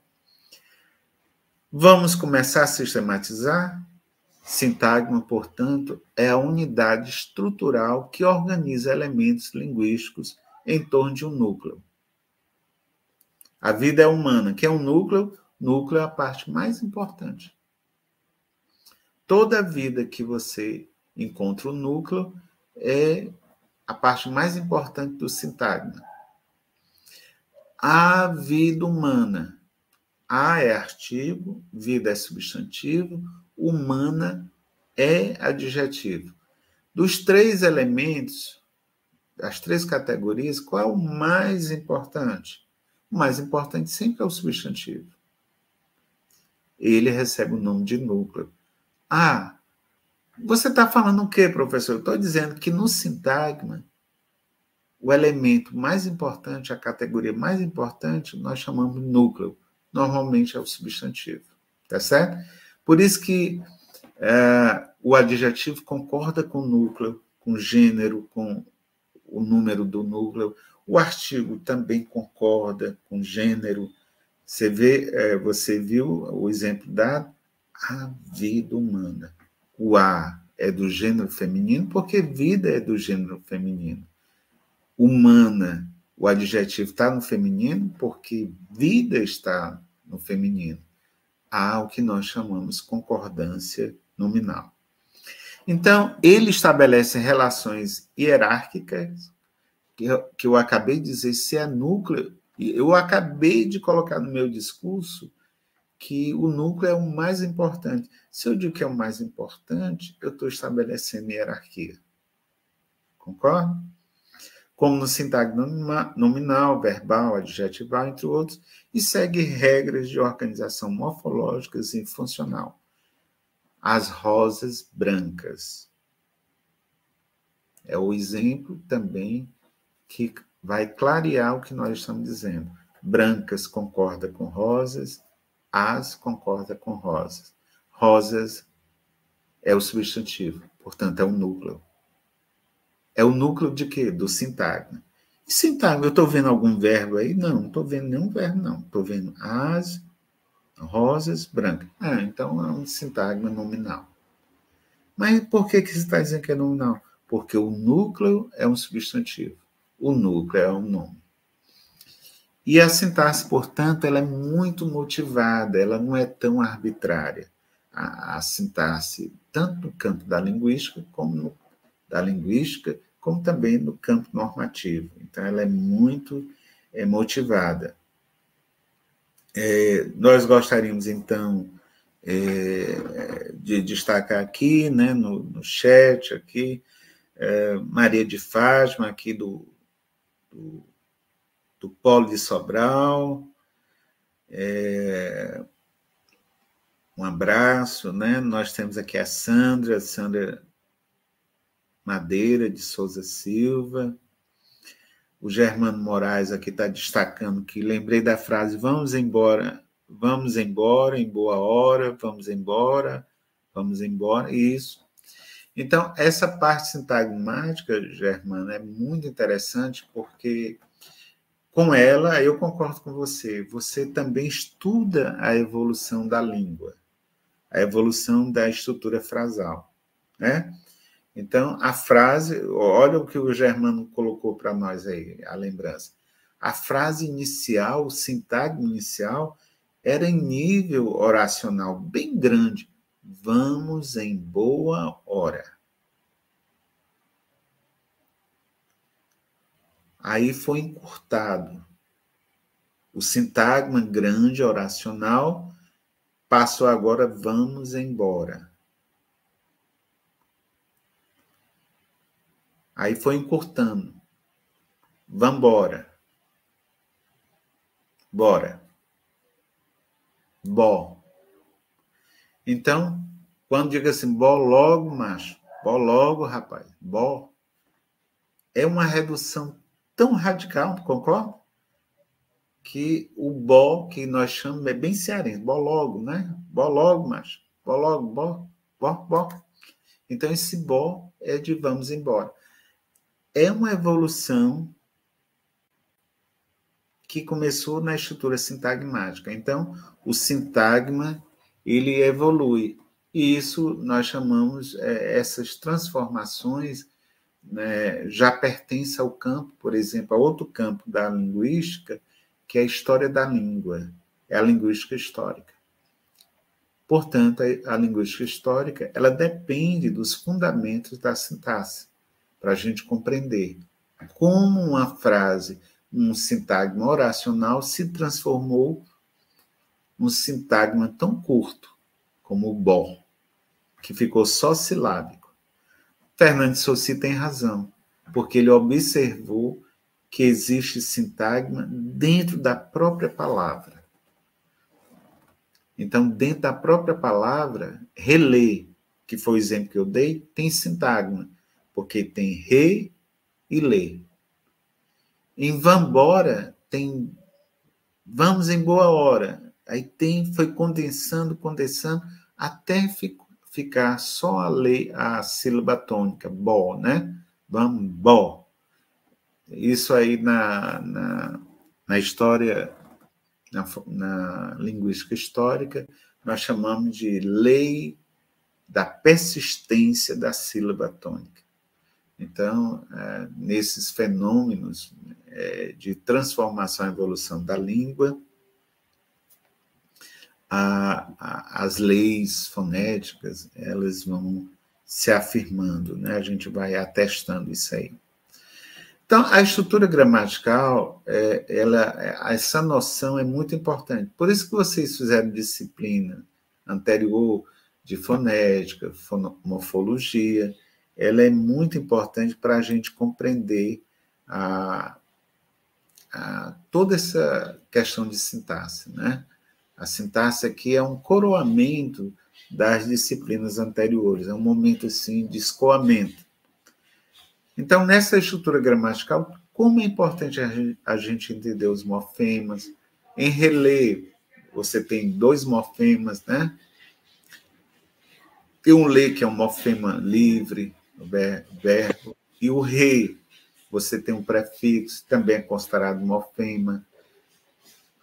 Vamos começar a sistematizar? Sintagma, portanto, é a unidade estrutural que organiza elementos linguísticos em torno de um núcleo. A vida é humana. Que é um núcleo? Núcleo é a parte mais importante. Toda vida que você encontra o núcleo é a parte mais importante do sintagma. A vida humana. A é artigo, vida é substantivo, humana é adjetivo. Dos 3 elementos, das 3 categorias, qual é o mais importante? O mais importante sempre é o substantivo. Ele recebe o nome de núcleo. Você está falando o quê, professor? Eu estou dizendo que no sintagma, o elemento mais importante, a categoria mais importante, nós chamamos de núcleo. Normalmente é o substantivo. Tá certo? Por isso que o adjetivo concorda com o núcleo, com o gênero, com o número do núcleo. O artigo também concorda com o gênero. Você viu o exemplo dado? A vida humana. O A é do gênero feminino, porque vida é do gênero feminino. Humana, o adjetivo está no feminino, porque vida está no feminino. Há o que nós chamamos concordância nominal. Então, ele estabelece relações hierárquicas, que eu acabei de dizer, se é núcleo, eu acabei de colocar no meu discurso que o núcleo é o mais importante. Se eu digo que é o mais importante, eu estou estabelecendo hierarquia. Concorda? Como no sintagma nominal, verbal, adjetival, entre outros, e segue regras de organização morfológicas e funcional. as rosas brancas. É o exemplo também que vai clarear o que nós estamos dizendo. Brancas concorda com rosas, as concorda com rosas. Rosas é o substantivo, portanto, é o núcleo. É o núcleo de quê? Do sintagma. E sintagma, eu estou vendo algum verbo aí? Não estou vendo nenhum verbo, não. Estou vendo as rosas brancas. Então é um sintagma nominal. Mas por que você está dizendo que é nominal? Porque o núcleo é um substantivo. O núcleo é um nome. E a sintaxe, portanto, ela é muito motivada, ela não é tão arbitrária. A sintaxe, tanto no campo da linguística, como também no campo normativo. Então, ela é muito motivada. Nós gostaríamos, então, de destacar aqui, né, no chat, aqui, Maria de Fátima, aqui do Polo de Sobral, um abraço, né? Nós temos aqui a Sandra Madeira de Souza Silva, o Germano Moraes aqui está destacando que lembrei da frase vamos embora em boa hora, vamos embora, isso. Então, essa parte sintagmática, Germano, é muito interessante porque com ela, eu concordo com você, você também estuda a evolução da língua, a evolução da estrutura frasal, né? Então, a frase, olha o que o Germano colocou para nós aí, a lembrança. A frase inicial, o sintagma inicial, era em nível oracional bem grande. Vamos em boa hora. Aí foi encurtado. O sintagma grande oracional passou agora, vamos embora. Aí foi encurtando. Vambora. Bora. Bó. Então, quando diga assim, bó logo, macho. Bó logo, rapaz. Bó. É uma redução tão radical, concorda? Que o bó, que nós chamamos, é bem cearense. Bó logo, né? Bó logo, macho. Bó logo, bó. Bó, bó. Então, esse bó é de vamos embora. É uma evolução que começou na estrutura sintagmática. Então, o sintagma, ele evolui. E isso nós chamamos, essas transformações, né, já pertence ao campo, por exemplo, a outro campo da linguística, que é a história da língua, é a linguística histórica. Portanto, a linguística histórica, ela depende dos fundamentos da sintaxe, para a gente compreender como uma frase, um sintagma oracional se transformou num sintagma tão curto como o bó, que ficou só silábico. Fernando Saussure tem razão, porque ele observou que existe sintagma dentro da própria palavra. Então, dentro da própria palavra, relê, que foi o exemplo que eu dei, tem sintagma, porque tem re e lê. Em vambora, tem vamos em boa hora. Aí foi condensando, até ficar só a sílaba tônica, bó, né? Vamos, bó. Isso aí na história, na linguística histórica, nós chamamos de lei da persistência da sílaba tônica. Então, nesses fenômenos de transformação e evolução da língua, as leis fonéticas, elas vão se afirmando, né? A gente vai atestando isso aí. Então, a estrutura gramatical, essa noção é muito importante. Por isso que vocês fizeram disciplina anterior de fonética, morfologia, ela é muito importante para a gente compreender toda essa questão de sintaxe, né? A sintaxe aqui é um coroamento das disciplinas anteriores. É um momento assim de escoamento. Então, nessa estrutura gramatical, como é importante a gente entender os morfemas. Em relê, você tem 2 morfemas, né? Tem um lê, que é um morfema livre, verbo, e o re, você tem um prefixo, também é considerado morfema.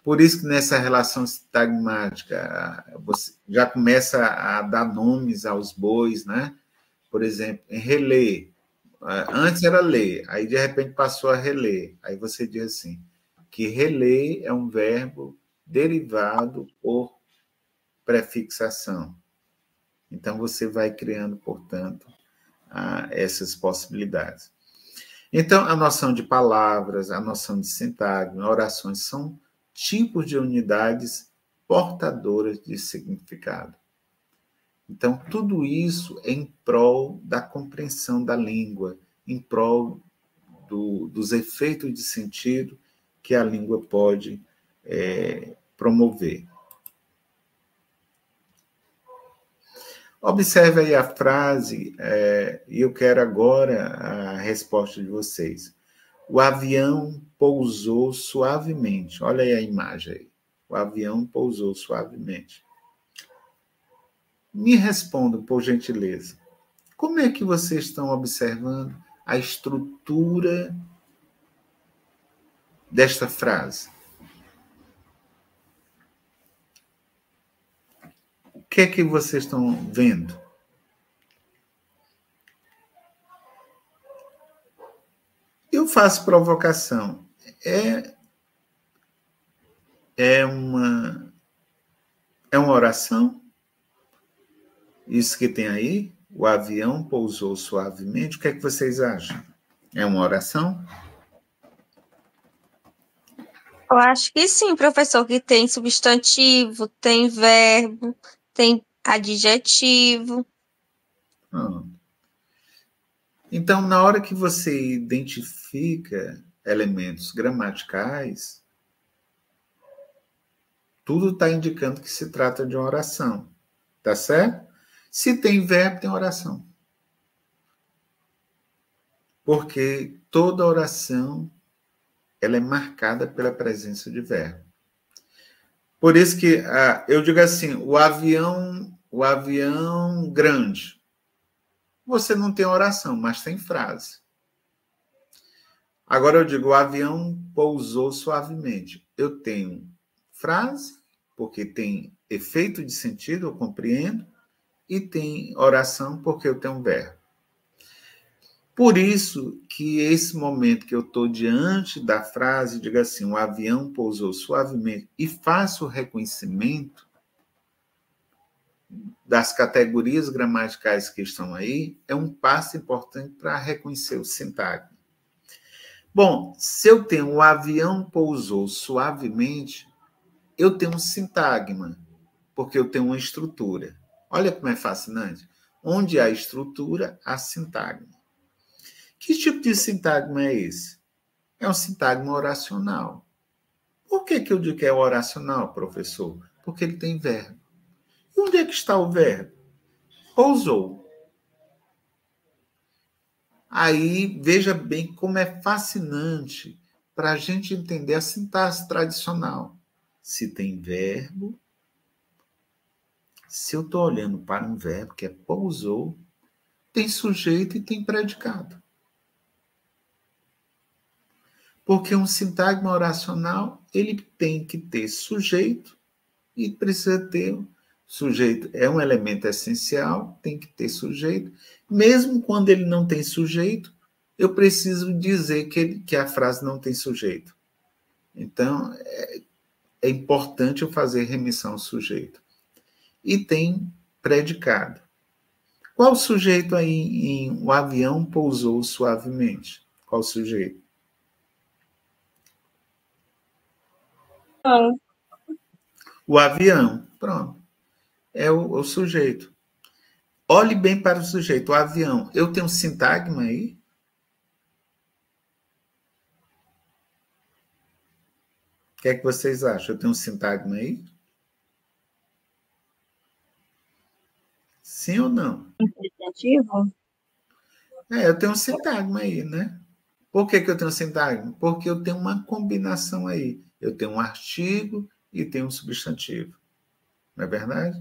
Por isso que nessa relação sintagmática, você já começa a dar nomes aos bois, né? Por exemplo, em relê, antes era ler, aí de repente passou a reler. Aí você diz assim, que reler é um verbo derivado por prefixação. Então você vai criando, portanto, essas possibilidades. Então, a noção de palavras, a noção de sintagma, orações são tipos de unidades portadoras de significado. Então, tudo isso é em prol da compreensão da língua, em prol dos efeitos de sentido que a língua pode promover. Observe aí a frase, e eu quero agora a resposta de vocês. O avião pousou suavemente. Olha aí a imagem aí. O avião pousou suavemente. Me respondam, por gentileza. Como é que vocês estão observando a estrutura desta frase? O que é que vocês estão vendo? Eu faço provocação. É uma oração? Isso que tem aí? O avião pousou suavemente. O que é que vocês acham? É uma oração? Eu acho que sim, professor, que tem substantivo, tem verbo, tem adjetivo. Então, na hora que você identifica elementos gramaticais, tudo está indicando que se trata de uma oração. Tá certo? Se tem verbo, tem oração. Porque toda oração ela é marcada pela presença de verbo. Por isso que eu digo assim, o avião grande. Você não tem oração, mas tem frase. Agora eu digo, o avião pousou suavemente. Eu tenho frase, porque tem efeito de sentido, eu compreendo, e tem oração, porque eu tenho verbo. Por isso que esse momento que eu estou diante da frase, digo assim, o avião pousou suavemente, e faço o reconhecimento das categorias gramaticais que estão aí, é um passo importante para reconhecer o sintagma. Bom, se eu tenho o avião pousou suavemente, eu tenho um sintagma, porque eu tenho uma estrutura. Olha como é fascinante. Onde há estrutura, há sintagma. Que tipo de sintagma é esse? É um sintagma oracional. Por que eu digo que é oracional, professor? Porque ele tem verbo. E onde é que está o verbo? Pousou. Aí, veja bem como é fascinante para a gente entender a sintaxe tradicional. Se tem verbo, se eu estou olhando para um verbo que é pousou, tem sujeito e tem predicado. Porque um sintagma oracional, ele tem que ter sujeito e precisa ter sujeito. É um elemento essencial, tem que ter sujeito. Mesmo quando ele não tem sujeito, eu preciso dizer que a frase não tem sujeito. Então, é importante eu fazer remissão ao sujeito. E tem predicado. Qual sujeito aí em o avião pousou suavemente? Qual sujeito? Não. O avião. Pronto. É o sujeito. Olhe bem para o sujeito. O avião. Eu tenho um sintagma aí? O que é que vocês acham? Eu tenho um sintagma aí? Sim ou não? Substantivo? Eu tenho um sintagma aí, né? Por que eu tenho um sintagma? Porque eu tenho uma combinação aí. Eu tenho um artigo e tenho um substantivo. Não é verdade?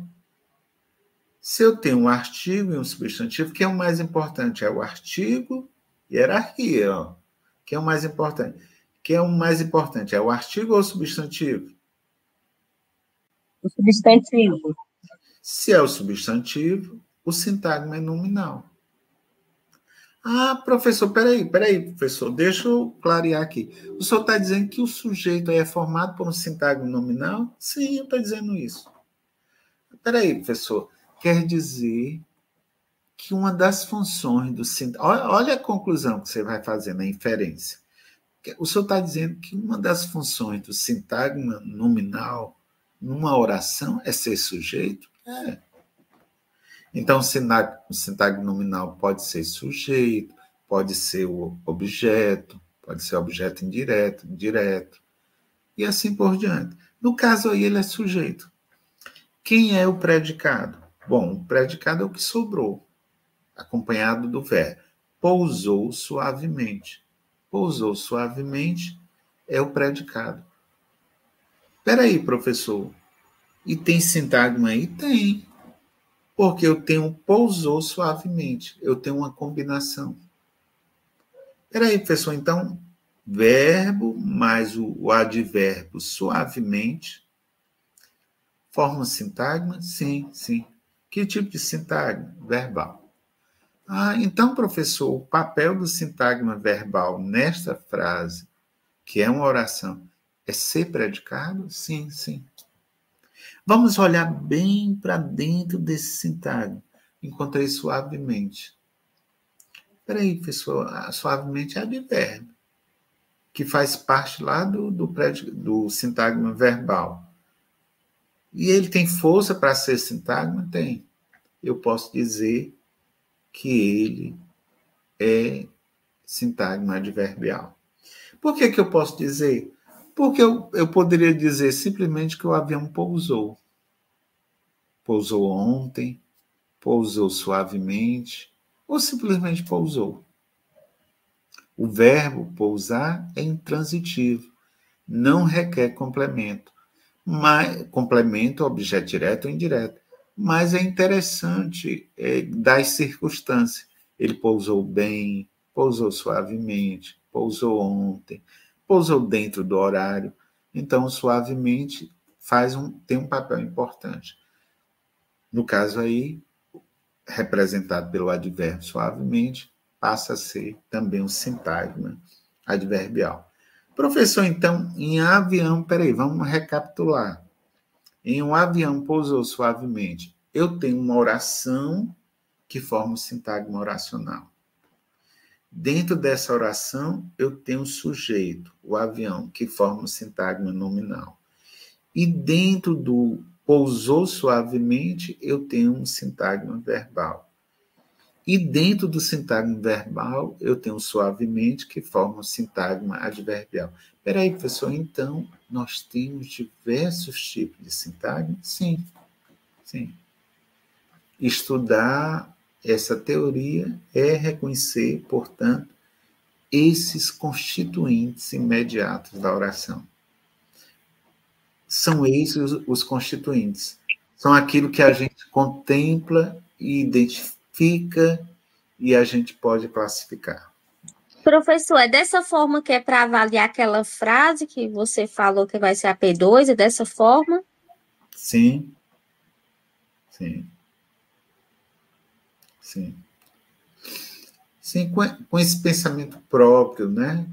Se eu tenho um artigo e um substantivo, o que é o mais importante? É o artigo e hierarquia. Ó. O que é o mais importante? O que é o mais importante? É o artigo ou o substantivo? O substantivo. Se é o substantivo, o sintagma é nominal. Ah, professor, peraí, professor, deixa eu clarear aqui. O senhor está dizendo que o sujeito é formado por um sintagma nominal? Sim, eu estou dizendo isso. Peraí, professor, quer dizer que uma das funções do sintagma... Olha a conclusão que você vai fazer na inferência. O senhor está dizendo que uma das funções do sintagma nominal numa oração é ser sujeito? É. Então, o sintagma nominal pode ser sujeito, pode ser o objeto, pode ser objeto indireto, direto, e assim por diante. No caso aí, ele é sujeito. Quem é o predicado? Bom, o predicado é o que sobrou, acompanhado do verbo. Pousou suavemente. Pousou suavemente é o predicado. Espera aí, professor. E tem sintagma aí? Tem. Porque eu tenho pousou suavemente. Eu tenho uma combinação. Espera aí, professor. Então, verbo mais o advérbio suavemente forma sintagma? Sim, sim. Que tipo de sintagma? Verbal. Ah, então, professor, o papel do sintagma verbal nesta frase, que é uma oração, é ser predicado? Sim, sim. Vamos olhar bem para dentro desse sintagma. Encontrei suavemente. Espera aí, professor, suavemente é advérbio, que faz parte lá do sintagma verbal. E ele tem força para ser sintagma? Tem. Eu posso dizer que ele é sintagma adverbial. Por que eu posso dizer? Porque eu poderia dizer simplesmente que o avião pousou. Pousou ontem, pousou suavemente, ou simplesmente pousou. O verbo pousar é intransitivo, não requer complemento. Mas, complemento, objeto direto ou indireto. Mas é interessante das circunstâncias. Ele pousou bem, pousou suavemente, pousou ontem, pousou dentro do horário. Então, suavemente tem um papel importante. No caso aí, representado pelo advérbio suavemente, passa a ser também um sintagma adverbial. Professor, então, em avião, peraí, vamos recapitular. Em um avião pousou suavemente. Eu tenho uma oração que forma um sintagma oracional. Dentro dessa oração, eu tenho um sujeito, o avião, que forma um sintagma nominal. E dentro do pousou suavemente, eu tenho um sintagma verbal. E dentro do sintagma verbal, eu tenho suavemente, que forma um sintagma adverbial. Espera aí, professor, então nós temos diversos tipos de sintagma? Sim, sim. Estudar essa teoria é reconhecer, portanto, esses constituintes imediatos da oração. São esses os constituintes. São aquilo que a gente contempla e identifica e a gente pode classificar. Professor, é dessa forma que é para avaliar aquela frase que você falou que vai ser a P2? É dessa forma? Sim, sim, sim. Sim, com esse pensamento próprio, né?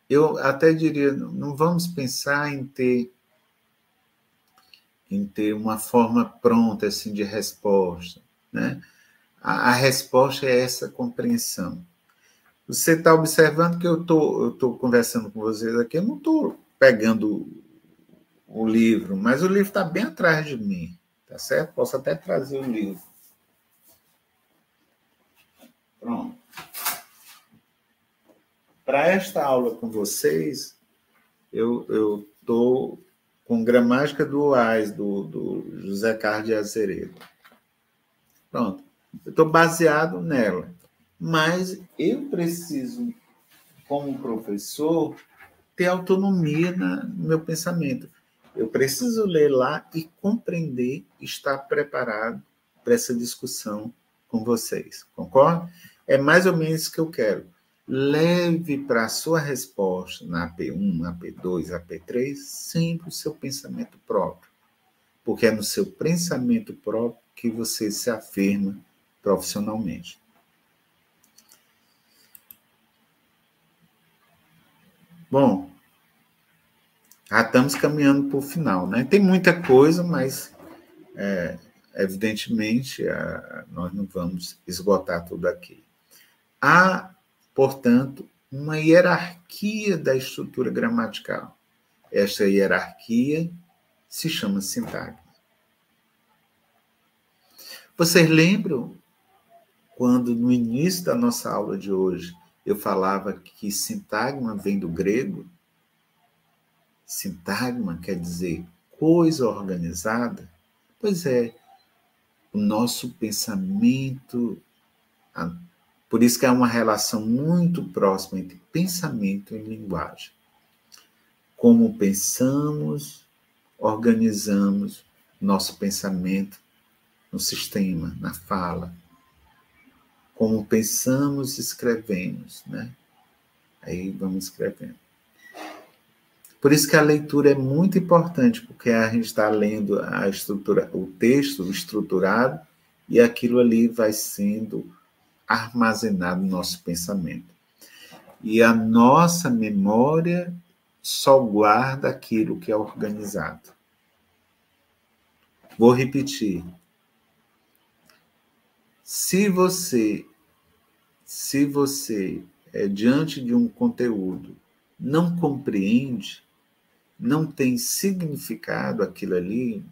Eu até diria, não vamos pensar em ter uma forma pronta assim de resposta, né? A resposta é essa compreensão. Você está observando que eu tô conversando com vocês aqui, eu não estou pegando o livro, mas o livro está bem atrás de mim, tá certo? Posso até trazer o livro. Pronto. Para esta aula com vocês, eu estou com Gramática do Wise, do José Carlos de Azeredo. Pronto. Eu estou baseado nela. Mas eu preciso, como professor, ter autonomia no meu pensamento. Eu preciso ler lá e compreender, estar preparado para essa discussão com vocês. Concorda? É mais ou menos isso que eu quero. Leve para a sua resposta na AP1, AP2, AP3, sempre o seu pensamento próprio. Porque é no seu pensamento próprio que você se afirma profissionalmente. Bom, já estamos caminhando para o final, né? Tem muita coisa, mas evidentemente nós não vamos esgotar tudo aqui. Há, portanto, uma hierarquia da estrutura gramatical. Esta hierarquia se chama sintagma. Vocês lembram quando no início da nossa aula de hoje eu falava que sintagma vem do grego? Sintagma quer dizer coisa organizada? Pois é, o nosso pensamento, por isso que há uma relação muito próxima entre pensamento e linguagem. Como pensamos, organizamos nosso pensamento no sistema, na fala. Como pensamos, escrevemos, né? Aí vamos escrevendo. Por isso que a leitura é muito importante, porque a gente está lendo a estrutura, o texto estruturado e aquilo ali vai sendo armazenado no nosso pensamento. E a nossa memória só guarda aquilo que é organizado. Vou repetir. Se você diante de um conteúdo não compreende, não tem significado aquilo ali,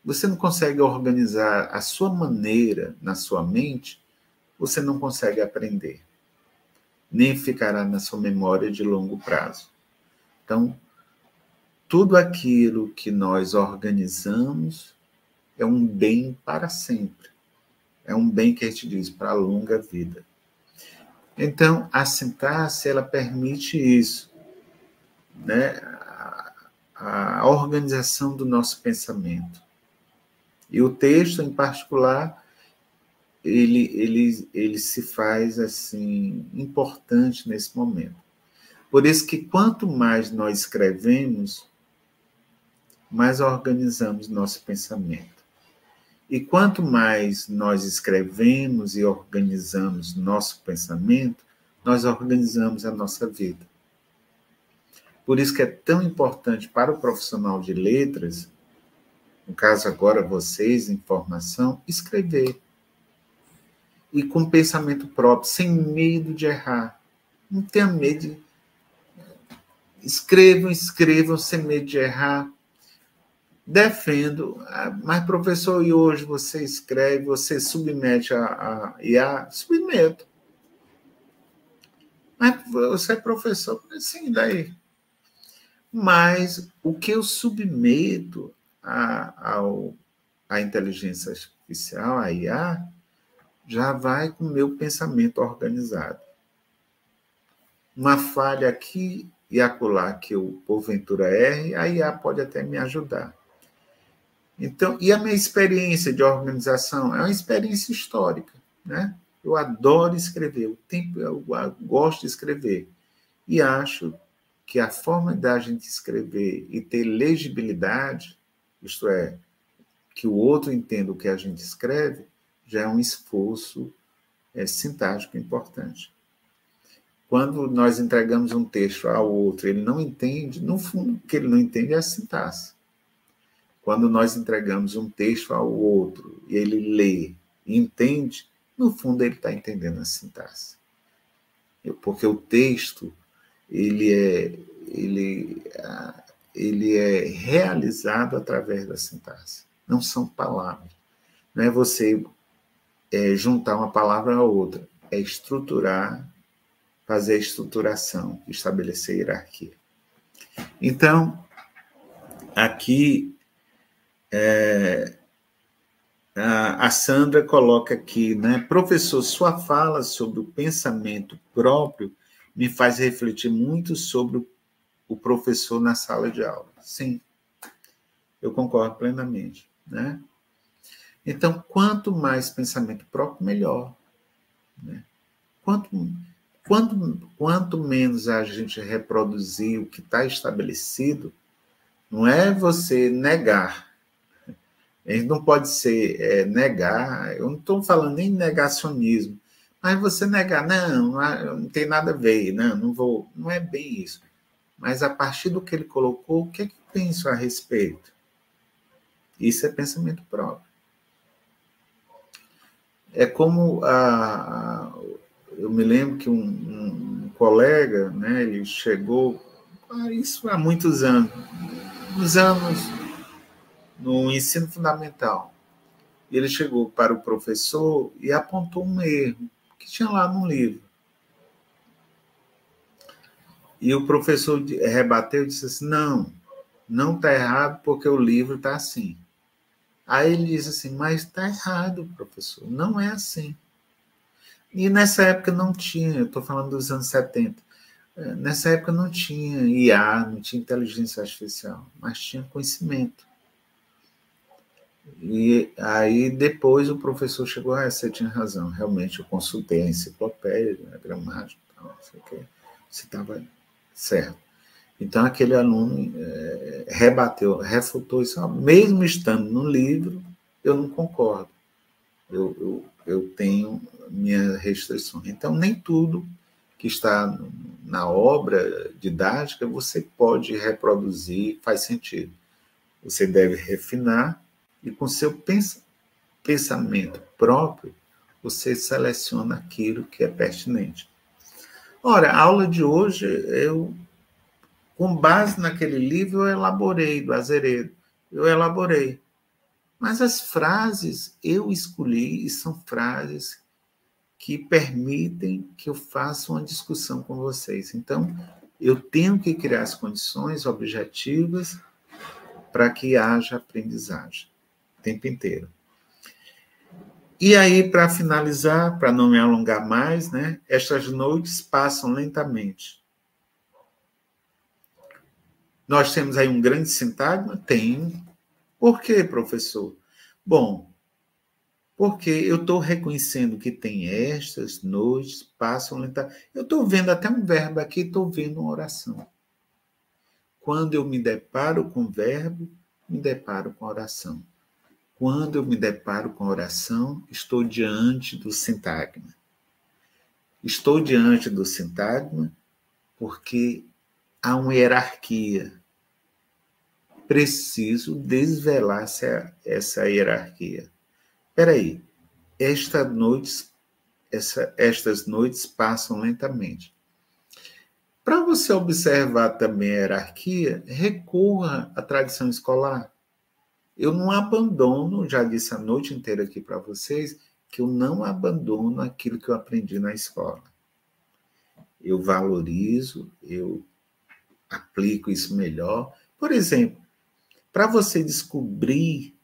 você não consegue organizar a sua maneira na sua mente, você não consegue aprender. Nem ficará na sua memória de longo prazo. Então, tudo aquilo que nós organizamos é um bem para sempre. É um bem que a gente diz para a longa vida. Então, a sintaxe, ela permite isso, né? A organização do nosso pensamento. E o texto, em particular, ele se faz assim importante nesse momento. Por isso que quanto mais nós escrevemos, mais organizamos nosso pensamento. E quanto mais nós escrevemos e organizamos nosso pensamento, nós organizamos a nossa vida. Por isso que é tão importante para o profissional de letras, no caso agora vocês, em formação, escrever. E com pensamento próprio, sem medo de errar. Não tenha medo de... Escrevam sem medo de errar. Defendo. Mas, professor, e hoje você escreve, você submete a IA? Submeto. Mas você é professor? Sim, daí. Mas o que eu submeto à inteligência artificial, à IA, já vai com o meu pensamento organizado. Uma falha aqui e acolá que eu, porventura, erre, a IA pode até me ajudar. Então, e a minha experiência de organização é uma experiência histórica, né? Eu adoro escrever, eu gosto de escrever. E acho que a forma da gente escrever e ter legibilidade, isto é, que o outro entenda o que a gente escreve, já é um esforço sintático importante. Quando nós entregamos um texto ao outro, ele não entende, no fundo, o que ele não entende é a sintaxe. Quando nós entregamos um texto ao outro e ele lê e entende, no fundo ele está entendendo a sintaxe. Porque o texto ele é realizado através da sintaxe. Não são palavras. Não é você juntar uma palavra a outra. É estruturar, fazer a estruturação, estabelecer a hierarquia. Então, aqui A Sandra coloca aqui, né? Professor, sua fala sobre o pensamento próprio me faz refletir muito sobre o professor na sala de aula. Sim, eu concordo plenamente, né? Então, quanto mais pensamento próprio, melhor, né? Quanto menos a gente reproduzir o que está estabelecido, não é você negar. A gente não pode ser negar, eu não estou falando nem negacionismo, mas você negar, não tem nada a ver, não vou, não é bem isso. Mas a partir do que ele colocou, o que é que eu penso a respeito? Isso é pensamento próprio. É como eu me lembro que um colega, né, ele chegou, isso há muitos anos, no ensino fundamental. Ele chegou para o professor e apontou um erro que tinha lá no livro. E o professor rebateu e disse assim, não está errado porque o livro está assim. Aí ele disse assim, mas está errado, professor, não é assim. E nessa época não tinha, eu estou falando dos anos 70, nessa época não tinha IA, não tinha inteligência artificial, mas tinha conhecimento. E aí depois o professor chegou, você tinha razão, realmente eu consultei a enciclopédia, a gramática, não sei o que, você estava certo. Então aquele aluno rebateu, refutou isso, mesmo estando no livro, eu não concordo, eu tenho minhas restrições. Então nem tudo que está na obra didática você pode reproduzir, faz sentido. Você deve refinar e com seu pensamento próprio, você seleciona aquilo que é pertinente. Ora, a aula de hoje, com base naquele livro, eu elaborei, do Azeredo, eu elaborei. Mas as frases eu escolhi e são frases que permitem que eu faça uma discussão com vocês. Então, eu tenho que criar as condições objetivas para que haja aprendizagem o tempo inteiro. E aí, para finalizar, para não me alongar mais, né? Estas noites passam lentamente. Nós temos aí um grande sintagma? Tem. Por quê, professor? Bom, porque eu estou reconhecendo que tem estas noites passam lentamente. Eu estou vendo até um verbo aqui, estou vendo uma oração. Quando eu me deparo com o verbo, me deparo com a oração. Quando eu me deparo com a oração, estou diante do sintagma. Estou diante do sintagma porque há uma hierarquia. Preciso desvelar essa hierarquia. Espera aí, estas noites passam lentamente. Para você observar também a hierarquia, recorra à tradição escolar. Eu não abandono, já disse a noite inteira aqui para vocês, que eu não abandono aquilo que eu aprendi na escola. Eu valorizo, eu aplico isso melhor. Por exemplo, para você descobrir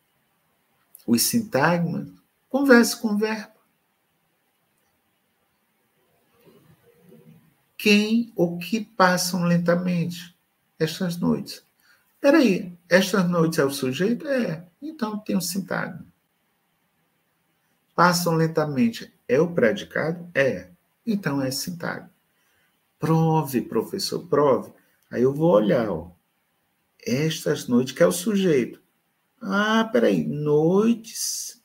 os sintagmas, converse com o verbo. Quem ou que passam lentamente estas noites? Espera aí, estas noites é o sujeito? Então tem um sintagma. Passam lentamente é o predicado? Então é sintagma. Prove, professor, prove. Aí eu vou olhar, estas noites, que é o sujeito. Peraí, noites,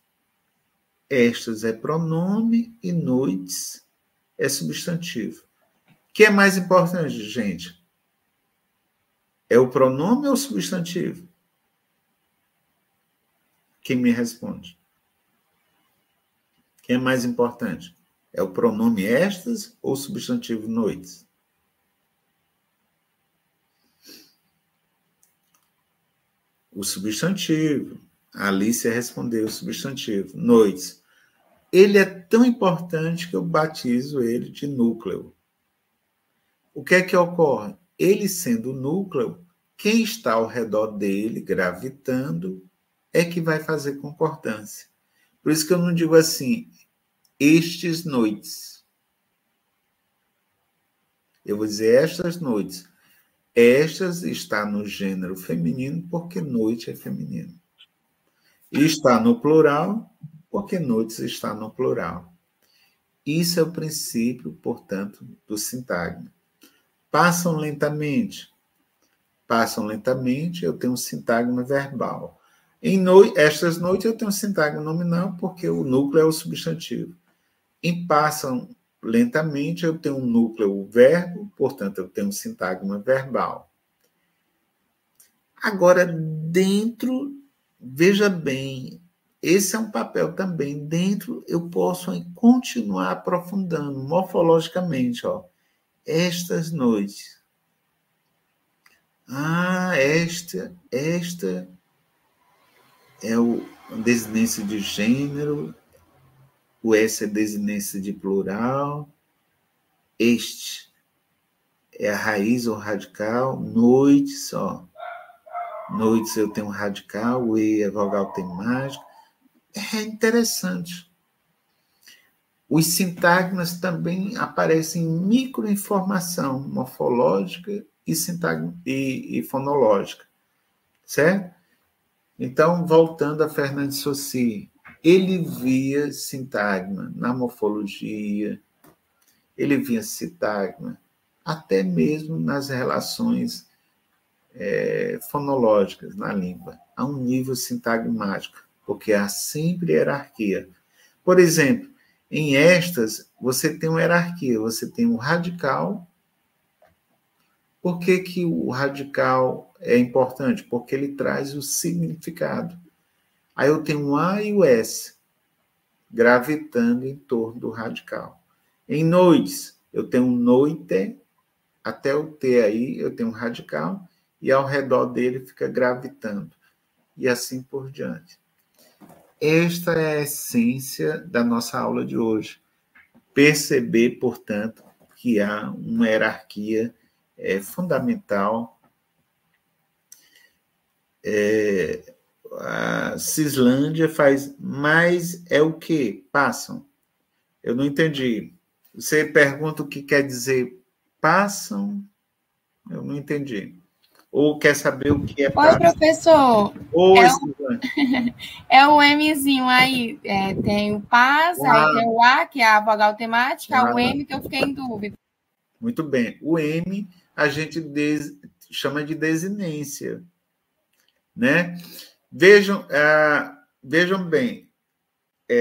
estas é pronome e noites é substantivo. O que é mais importante, gente? É o pronome ou o substantivo? Quem me responde? Quem é mais importante? É o pronome estas ou o substantivo noites? O substantivo. A Alice respondeu o substantivo. Noites. Ele é tão importante que eu batizo ele de núcleo. O que é que ocorre? Ele sendo o núcleo, quem está ao redor dele, gravitando, é que vai fazer concordância. Por isso que eu não digo assim, estes noites. Eu vou dizer estas noites. Estas está no gênero feminino porque noite é feminino. E está no plural porque noites está no plural. Isso é o princípio, portanto, do sintagma. Passam lentamente. Passam lentamente, eu tenho um sintagma verbal. Estas noites eu tenho um sintagma nominal porque o núcleo é o substantivo. Em passam lentamente, eu tenho um núcleo, o verbo, portanto, eu tenho um sintagma verbal. Agora, dentro, veja bem, esse é um papel também. Dentro, eu posso continuar aprofundando morfologicamente. Ó, estas noites. Esta é a desinência de gênero, o S é desinência de plural, este é a raiz ou radical, noites, ó. Noites eu tenho radical, o E é vogal temática. É interessante. Os sintagmas também aparecem em microinformação morfológica e fonológica, certo? Então, voltando a Fernand de Saussure, ele via sintagma na morfologia, ele via sintagma até mesmo nas relações fonológicas na língua, a um nível sintagmático, porque há sempre hierarquia. Por exemplo, em estas, você tem uma hierarquia, você tem um radical. Por que o radical é importante? Porque ele traz o significado. Aí eu tenho um A e o S gravitando em torno do radical. Em noites, eu tenho um noite, até o T aí eu tenho um radical, e ao redor dele fica gravitando. E assim por diante. Esta é a essência da nossa aula de hoje. Perceber, portanto, que há uma hierarquia fundamental. A Cislândia faz, mas é o quê? Passam. Eu não entendi. Você pergunta o que quer dizer passam? Eu não entendi. Ou quer saber o que é passam? Oi, professor. Oi, é o Mzinho aí. Tem o passa, aí tem o A, que é a vogal temática, o M, que eu fiquei em dúvida. Muito bem. O M a gente chama de desinência, né? Vejam bem,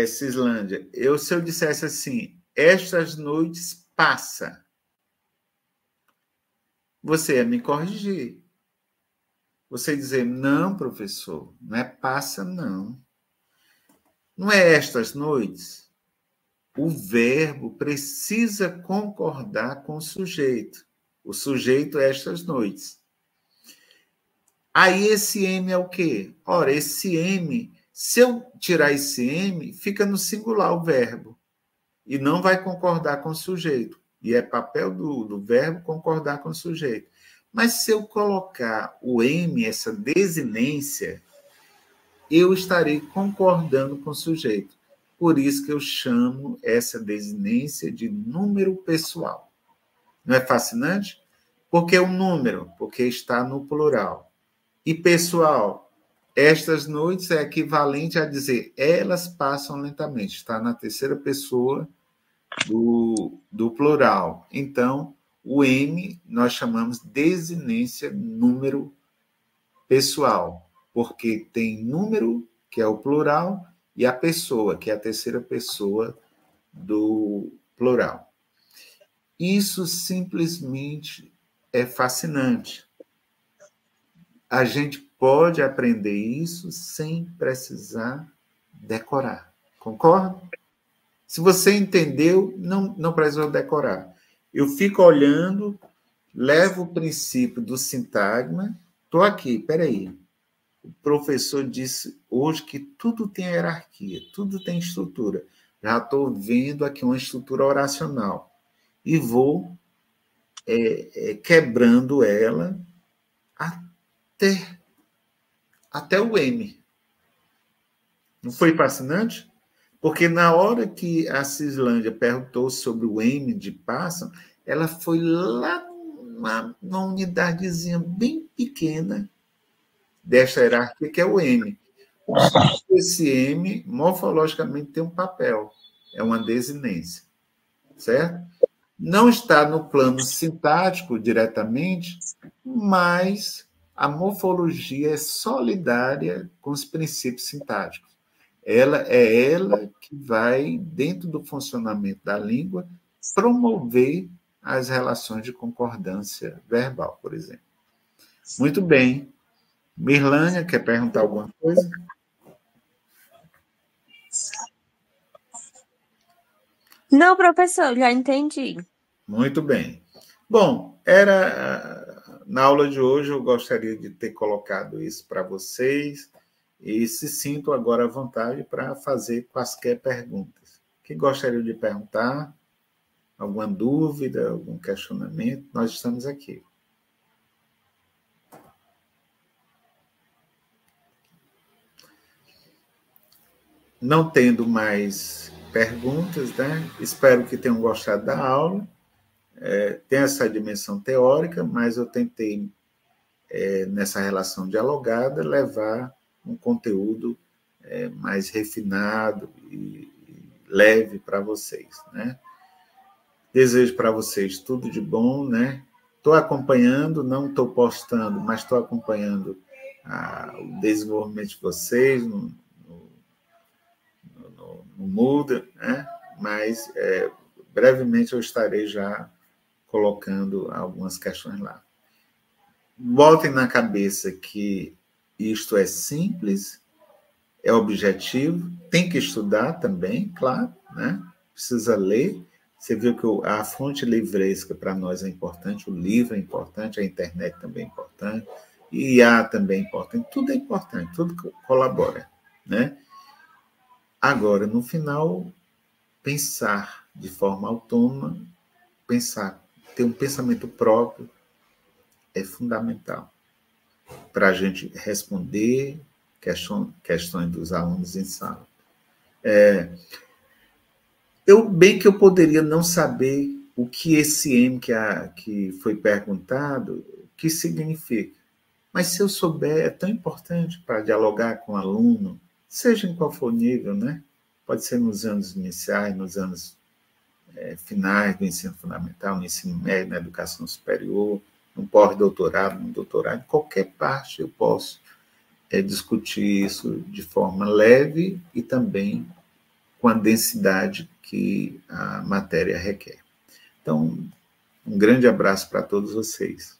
Cislândia, se eu dissesse assim, estas noites passa, você ia me corrigir. Você dizer, não, professor, não é passa, não. Não é estas noites. O verbo precisa concordar com o sujeito. O sujeito é estas noites. Aí esse M é o quê? Ora, esse M, se eu tirar esse M, fica no singular o verbo. E não vai concordar com o sujeito. E é papel do verbo concordar com o sujeito. Mas se eu colocar o M, essa desinência, eu estarei concordando com o sujeito. Por isso que eu chamo essa desinência de número pessoal. Não é fascinante? Porque o número, porque está no plural. E pessoal, estas noites é equivalente a dizer elas passam lentamente. Está na terceira pessoa do plural. Então, o M nós chamamos desinência número pessoal, porque tem número, que é o plural, e a pessoa, que é a terceira pessoa do plural. Isso simplesmente é fascinante. A gente pode aprender isso sem precisar decorar. Concorda? Se você entendeu, não precisa decorar. Eu fico olhando, levo o princípio do sintagma. Estou aqui, peraí. O professor disse hoje que tudo tem hierarquia, tudo tem estrutura. Já estou vendo aqui uma estrutura oracional. E vou quebrando ela até o M. Não foi fascinante? Porque na hora que a Cislândia perguntou sobre o M de pássaro, ela foi lá numa unidadezinha bem pequena desta hierarquia, que é o M. Esse M, morfologicamente, tem um papel, é uma desinência, certo? Não está no plano sintático diretamente, mas a morfologia é solidária com os princípios sintáticos. Ela que vai, dentro do funcionamento da língua, promover as relações de concordância verbal, por exemplo. Muito bem. Mirlânia, quer perguntar alguma coisa? Não, professor, já entendi. Muito bem. Bom, na aula de hoje eu gostaria de ter colocado isso para vocês e se sinto agora à vontade para fazer quaisquer perguntas. Que gostariam de perguntar? Alguma dúvida, algum questionamento? Nós estamos aqui. Não tendo mais perguntas, né? Espero que tenham gostado da aula. Tem essa dimensão teórica, mas eu tentei, nessa relação dialogada, levar um conteúdo mais refinado e leve para vocês, né? Desejo para vocês tudo de bom, né? Estou acompanhando, não estou postando, mas estou acompanhando o desenvolvimento de vocês no Moodle, né? Mas brevemente eu estarei já colocando algumas questões lá. Botem na cabeça que isto é simples, é objetivo, tem que estudar também, claro, né? Precisa ler. Você viu que a fonte livresca para nós é importante, o livro é importante, a internet também é importante, IA também é importante, tudo é importante, tudo colabora, né? Agora, no final, pensar de forma autônoma, ter um pensamento próprio é fundamental para a gente responder questões dos alunos em sala. Bem que eu poderia não saber o que esse M que foi perguntado, o que significa. Mas se eu souber, é tão importante para dialogar com o aluno, seja em qual for o nível, né? Pode ser nos anos iniciais, nos anos finais do ensino fundamental, no ensino médio, na educação superior, no pós-doutorado, no doutorado, em qualquer parte eu posso discutir isso de forma leve e também com a densidade que a matéria requer. Então, um grande abraço para todos vocês.